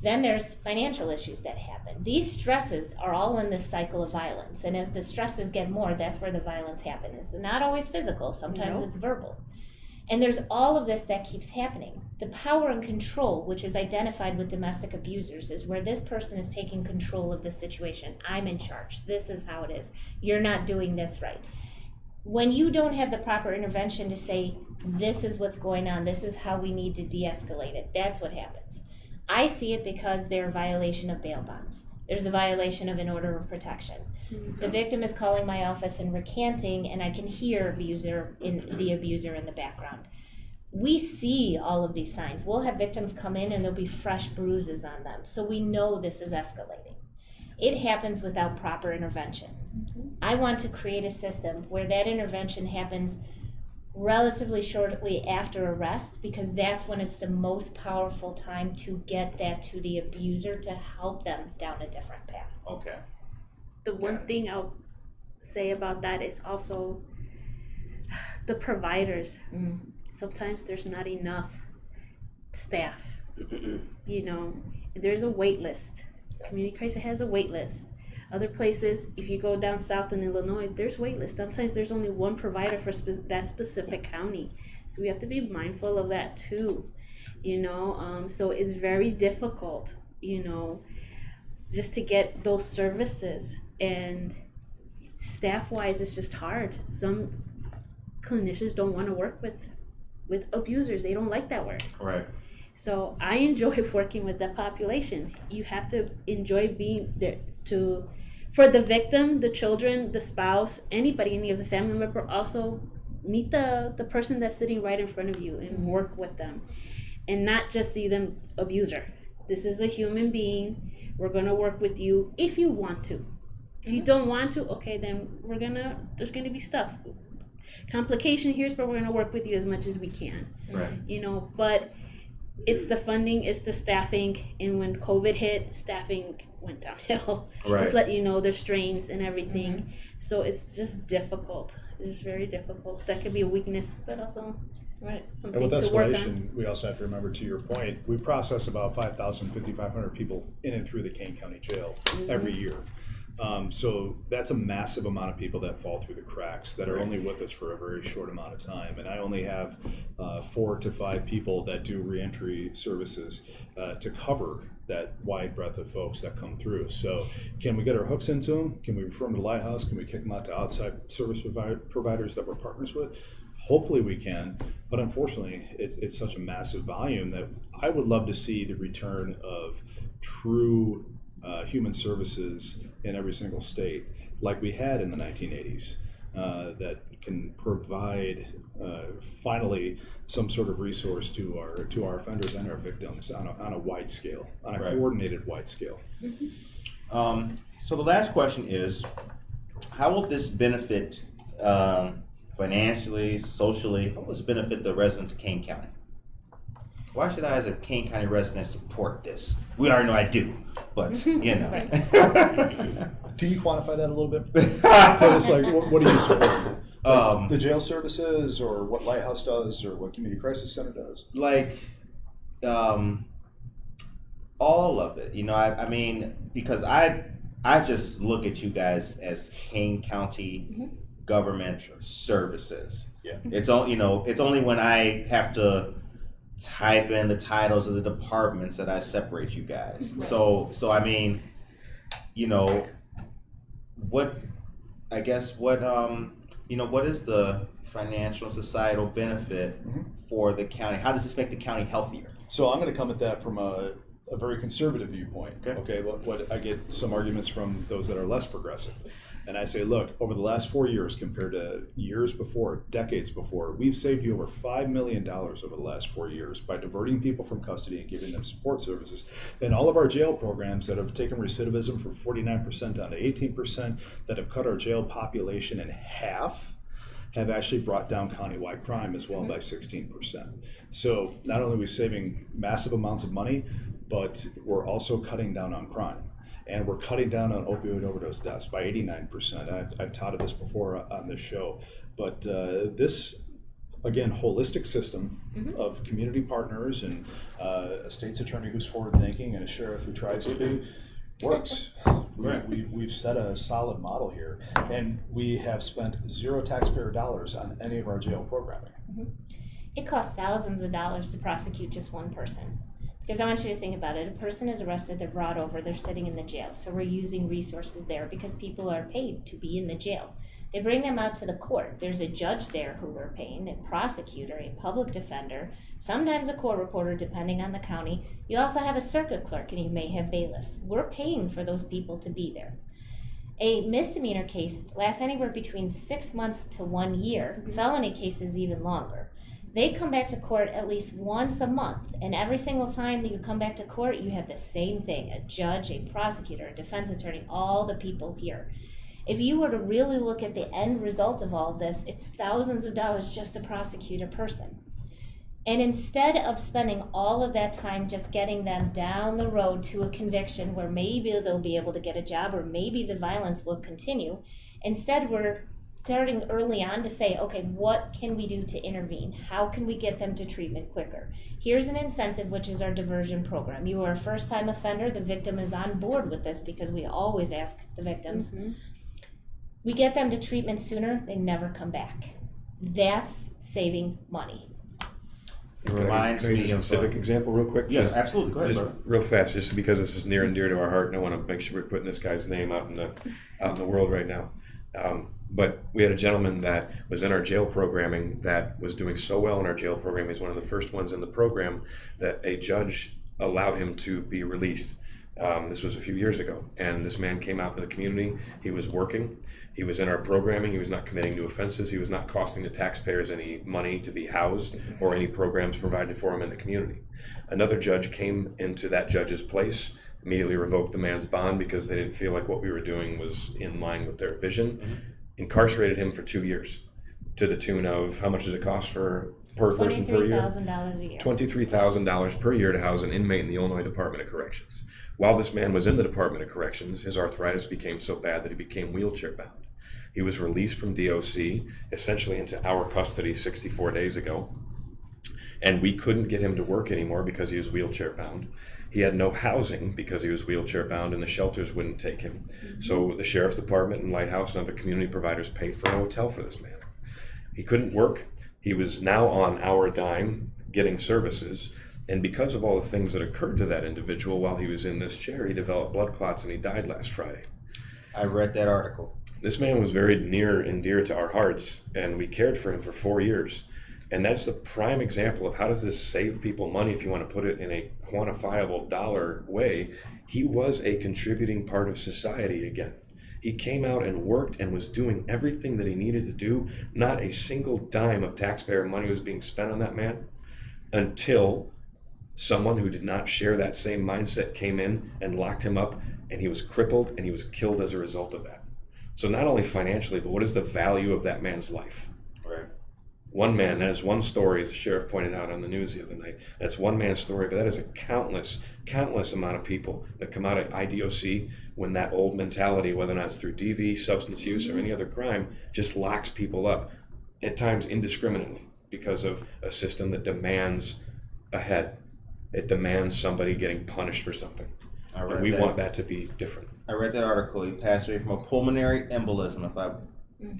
Then there's financial issues that happen. These stresses are all in this cycle of violence. And as the stresses get more, that's where the violence happens. It's not always physical. Sometimes it's verbal. And there's all of this that keeps happening. The power and control, which is identified with domestic abusers, is where this person is taking control of the situation. I'm in charge. This is how it is. You're not doing this right. When you don't have the proper intervention to say, this is what's going on, this is how we need to de-escalate it, that's what happens. I see it because there's a violation of bail bonds. There's a violation of an order of protection. The victim is calling my office and recanting, and I can hear the abuser in the background. We see all of these signs. We'll have victims come in and there'll be fresh bruises on them. So we know this is escalating. It happens without proper intervention. I want to create a system where that intervention happens relatively shortly after arrest, because that's when it's the most powerful time to get that to the abuser to help them down a different path. Okay. The one thing I'll say about that is also the providers. Sometimes there's not enough staff. There's a wait list. Community crisis has a wait list. Other places, if you go down south in Illinois, there's wait lists. Sometimes there's only one provider for that specific county. So we have to be mindful of that too, so it's very difficult, just to get those services, and staff-wise, it's just hard. Some clinicians don't want to work with abusers. They don't like that word. Right. So I enjoy working with that population. You have to enjoy being there for the victim, the children, the spouse, anybody, any of the family member. Also meet the person that's sitting right in front of you and work with them, and not just see them abuser. This is a human being. We're gonna work with you if you want to. If you don't want to, okay, then there's gonna be stuff, complication here, but we're gonna work with you as much as we can. Right. But it's the funding, it's the staffing, and when COVID hit, staffing went downhill. Right. Just let you know, there's strains and everything. So it's just difficult. It's just very difficult. That could be a weakness, but also And something with to work on. escalation, we also have to remember, to your point, we process about 5,500 people in and through the Kane County Jail every year. So that's a massive amount of people that fall through the cracks, that are only with us for a very short amount of time. And I only have 4 to 5 people that do reentry services to cover that wide breadth of folks that come through. So can we get our hooks into them? Can we refer them to Lighthouse? Can we kick them out to outside service providers that we're partners with? Hopefully we can, but unfortunately it's such a massive volume that I would love to see the return of true human services in every single state, like we had in the 1980s, that can provide finally some sort of resource to our offenders and our victims on a wide scale, on a coordinated wide scale. So the last question is, how will this benefit financially, socially? How will this benefit the residents of Kane County? Why should I, as a Kane County resident, support this? We already know I do, but Can you quantify that a little bit? It's like, what do you support? The jail services, or what Lighthouse does, or what Community Crisis Center does? All of it. I mean, because I just look at you guys as Kane County government services. Yeah. It's only when I have to type in the titles of the departments that I separate you guys. Right. So I mean, what is the financial societal benefit for the county? How does this make the county healthier? So I'm going to come at that from a very conservative viewpoint. Okay. What I get some arguments from those that are less progressive. And I say, look, over the last 4 years compared to years before, decades before, we've saved you over $5 million over the last 4 years by diverting people from custody and giving them support services. And all of our jail programs that have taken recidivism from 49% down to 18%, that have cut our jail population in half, have actually brought down countywide crime as well by 16%. So not only are we saving massive amounts of money, but we're also cutting down on crime. And we're cutting down on opioid overdose deaths by 89%. I've touted this before on this show. But this, again, holistic system of community partners and a state's attorney who's forward-thinking and a sheriff who tries to be, works. We've set a solid model here. And we have spent 0 taxpayer dollars on any of our jail programming. It costs thousands of dollars to prosecute just one person. Because I want you to think about it. A person is arrested, they're brought over, they're sitting in the jail. So we're using resources there because people are paid to be in the jail. They bring them out to the court. There's a judge there who we're paying, a prosecutor, a public defender, sometimes a court reporter, depending on the county. You also have a circuit clerk, and you may have bailiffs. We're paying for those people to be there. A misdemeanor case lasts anywhere between 6 months to 1 year. Felony cases even longer. They come back to court at least once a month, and every single time that you come back to court, you have the same thing: a judge, a prosecutor, a defense attorney, all the people here. If you were to really look at the end result of all of this, it's thousands of dollars just to prosecute a person. And instead of spending all of that time just getting them down the road to a conviction where maybe they'll be able to get a job or maybe the violence will continue, instead we're starting early on to say, okay, what can we do to intervene? How can we get them to treatment quicker? Here's an incentive, which is our diversion program. You are a first-time offender. The victim is on board with this because we always ask the victims. Mm-hmm. We get them to treatment sooner. They never come back. That's saving money. It reminds Can I use me a of specific example real quick? Yes, Just- absolutely. Go ahead, Just brother. real fast, just because this is near and dear to our heart, and I want to make sure we're putting this guy's name out in the world right now. But we had a gentleman that was in our jail programming that was doing so well in our jail program. He's one of the first ones in the program that a judge allowed him to be released. This was a few years ago, and this man came out in the community. He was working. He was in our programming. He was not committing new offenses. He was not costing the taxpayers any money to be housed or any programs provided for him in the community. Another judge came into that judge's place, immediately revoked the man's bond because they didn't feel like what we were doing was in line with their vision, incarcerated him for 2 years to the tune of, how much does it cost per person per year? $23,000 a year. $23,000 per year to house an inmate in the Illinois Department of Corrections. While this man was in the Department of Corrections, his arthritis became so bad that he became wheelchair bound. He was released from DOC, essentially into our custody 64 days ago, and we couldn't get him to work anymore because he was wheelchair bound. He had no housing because he was wheelchair bound, and the shelters wouldn't take him. So the Sheriff's Department and Lighthouse and other community providers paid for a hotel for this man. He couldn't work. He was now on our dime getting services, and because of all the things that occurred to that individual while he was in this chair, he developed blood clots and he died last Friday. I read that article. This man was very near and dear to our hearts, and we cared for him for 4 years. And that's the prime example of how does this save people money if you want to put it in a quantifiable dollar way. He was a contributing part of society again. He came out and worked and was doing everything that he needed to do. Not a single dime of taxpayer money was being spent on that man until someone who did not share that same mindset came in and locked him up, and he was crippled and he was killed as a result of that. So not only financially, but what is the value of that man's life? Right. One man, that is one story, as the sheriff pointed out on the news the other night. That's one man's story, but that is a countless amount of people that come out of IDOC when that old mentality, whether or not it's through DV, substance use, or any other crime, just locks people up, at times indiscriminately, because of a system that demands a head. It demands somebody getting punished for something. And we want that to be different. I read that article. He passed away from a pulmonary embolism, if I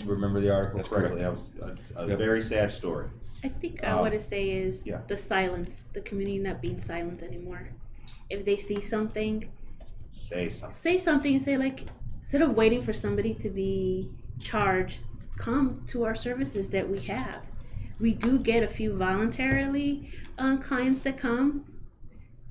remember the article That's correctly. correct. That was a very sad story. I think I want to say is yeah. the silence, the community not being silent anymore. If they see something, Say something. say something and say, like, instead of waiting for somebody to be charged, come to our services that we have. We do get a few voluntarily clients that come,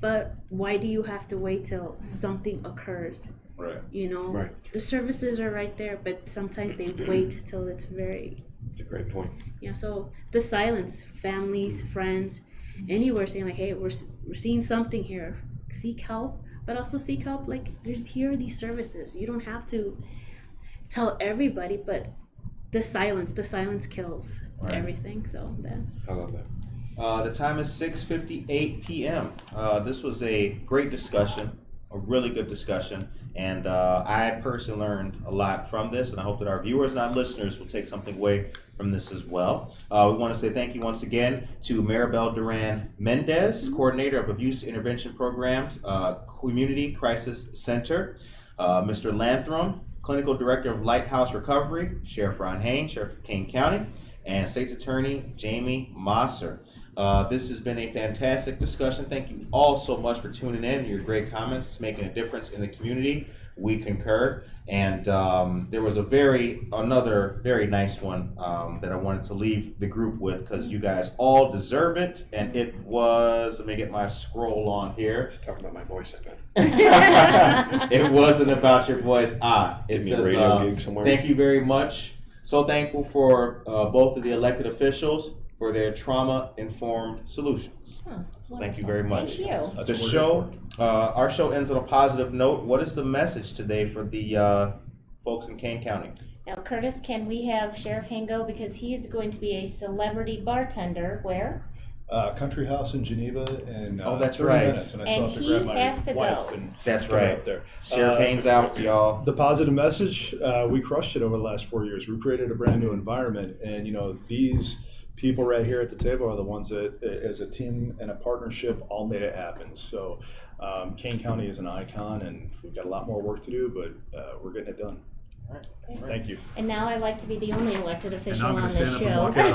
but why do you have to wait till something occurs? Right. You know, Right. the services are right there, but sometimes they wait till it's very, It's a great point. yeah. So the silence, families, friends, anywhere saying like, hey, we're seeing something here, seek help, but also seek help. Like, here are these services. You don't have to tell everybody, but the silence kills everything. So that. I love that. The time is 6:58 p.m. This was a great discussion, a really good discussion, and I personally learned a lot from this, and I hope that our viewers and our listeners will take something away from this as well. We want to say thank you once again to Maribel Duran-Mendez, Coordinator of Abuse Intervention Programs, Community Crisis Center, Mr. Lanthrum, Clinical Director of Lighthouse Recovery, Sheriff Ron Hain, Sheriff of Kane County, and State's Attorney Jamie Mosser. This has been a fantastic discussion. Thank you all so much for tuning in. Your great comments. It's making a difference in the community. We concur. And there was another very nice one that I wanted to leave the group with because you guys all deserve it. And it was, let me get my scroll on here. Just talking about my voice, I bet. It wasn't about your voice. It Give me a says, radio gig somewhere. thank you very much. So thankful for both of the elected officials for their trauma-informed solutions. Thank you very much. Thank you. That's The what we're show, here for. our show ends on a positive note. What is the message today for the folks in Kane County? Now, Curtis, can we have Sheriff Hain go because he is going to be a celebrity bartender? Where? Country House in Geneva in Oh, that's 30 right. minutes, and I still And have to he grab my has to wife go. and That's get right. up there. Sheriff Hain's out, y'all. The positive message, we crushed it over the last 4 years. We created a brand new environment, and these people right here at the table are the ones that, as a team and a partnership, all made it happen. So Kane County is an icon, and we've got a lot more work to do, but we're getting it done. All right. Thank you. And now I'd like to be the only elected official And now I'm on gonna this stand up show. and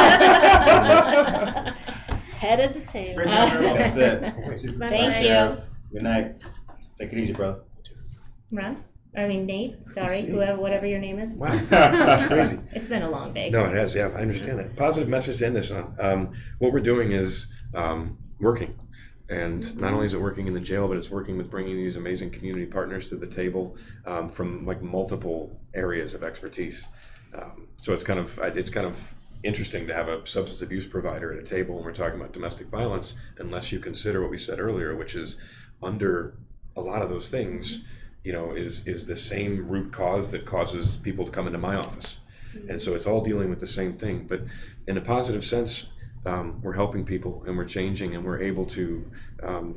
walk out. Head of the table. Great job, Maribel. That's it. Thank you. Sheriff. Good night. Take it easy, brother. Ron? I mean, Nate, sorry, whatever your name is. Wow, that's crazy. It's been a long day. No, it has. Yeah, I understand that. Positive message to end this on. What we're doing is working, and not only is it working in the jail, but it's working with bringing these amazing community partners to the table from like multiple areas of expertise. So it's kind of interesting to have a substance abuse provider at a table when we're talking about domestic violence, unless you consider what we said earlier, which is under a lot of those things, is the same root cause that causes people to come into my office. And so it's all dealing with the same thing, but in a positive sense, we're helping people and we're changing and we're able to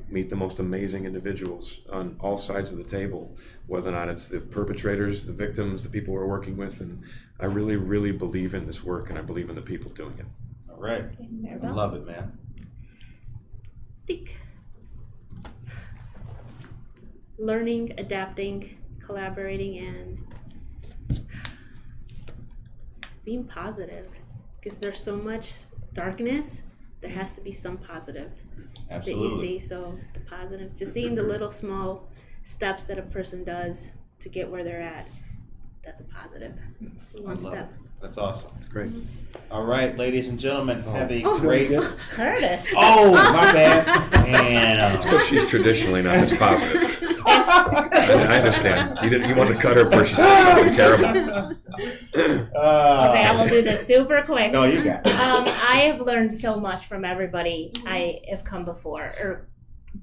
meet the most amazing individuals on all sides of the table, whether or not it's the perpetrators, the victims, the people we're working with. And I really, really believe in this work, and I believe in the people doing it. All right. I love it, man. Think. Learning, adapting, collaborating, and being positive. Because there's so much darkness, there has to be some positive that you Absolutely. see. So the positive, just seeing the little small steps that a person does to get where they're at, that's a positive. One I love step. it. That's awesome. Great. All right, ladies and gentlemen, have a great. Curtis. Oh, my bad. Damn. It's because she's traditionally not as positive. I understand. You wanted to cut her before she said something terrible. Okay, I will do this super quick. No, you got it. I have learned so much from everybody I have come before or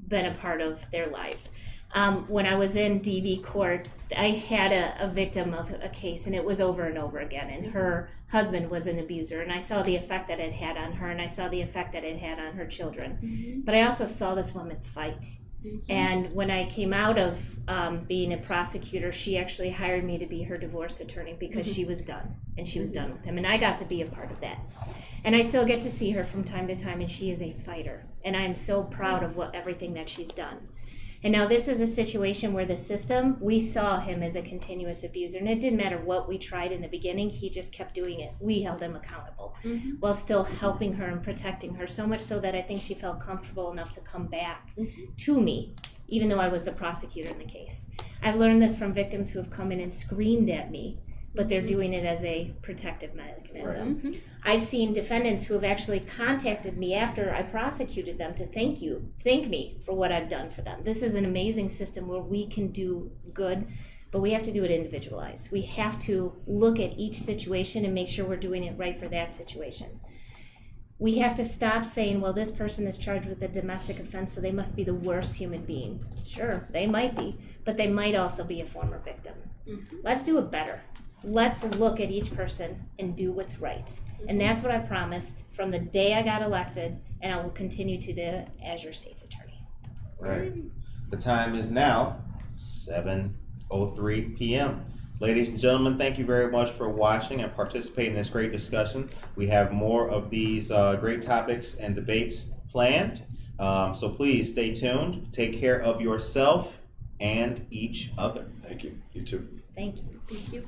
been a part of their lives. When I was in DV court, I had a victim of a case, and it was over and over again, and her husband was an abuser, and I saw the effect that it had on her, and I saw the effect that it had on her children. But I also saw this woman fight. And when I came out of being a prosecutor, she actually hired me to be her divorce attorney because she was done, and she was done with him, and I got to be a part of that. And I still get to see her from time to time, and she is a fighter, and I am so proud of everything that she's done. And now this is a situation where the system, we saw him as a continuous abuser, and it didn't matter what we tried in the beginning, he just kept doing it. We held him accountable while still helping her and protecting her, so much so that I think she felt comfortable enough to come back to me, even though I was the prosecutor in the case. I've learned this from victims who have come in and screamed at me, but they're doing it as a protective mechanism. Right. I've seen defendants who have actually contacted me after I prosecuted them to thank me for what I've done for them. This is an amazing system where we can do good, but we have to do it individualized. We have to look at each situation and make sure we're doing it right for that situation. We have to stop saying, well, this person is charged with a domestic offense, so they must be the worst human being. Sure, they might be, but they might also be a former victim. Let's do it better. Let's look at each person and do what's right. And that's what I promised from the day I got elected, and I will continue to as your state's attorney. Right. The time is now 7:03 p.m. Ladies and gentlemen, thank you very much for watching and participating in this great discussion. We have more of these great topics and debates planned. So please stay tuned. Take care of yourself and each other. Thank you. You too. Thank you. Thank you.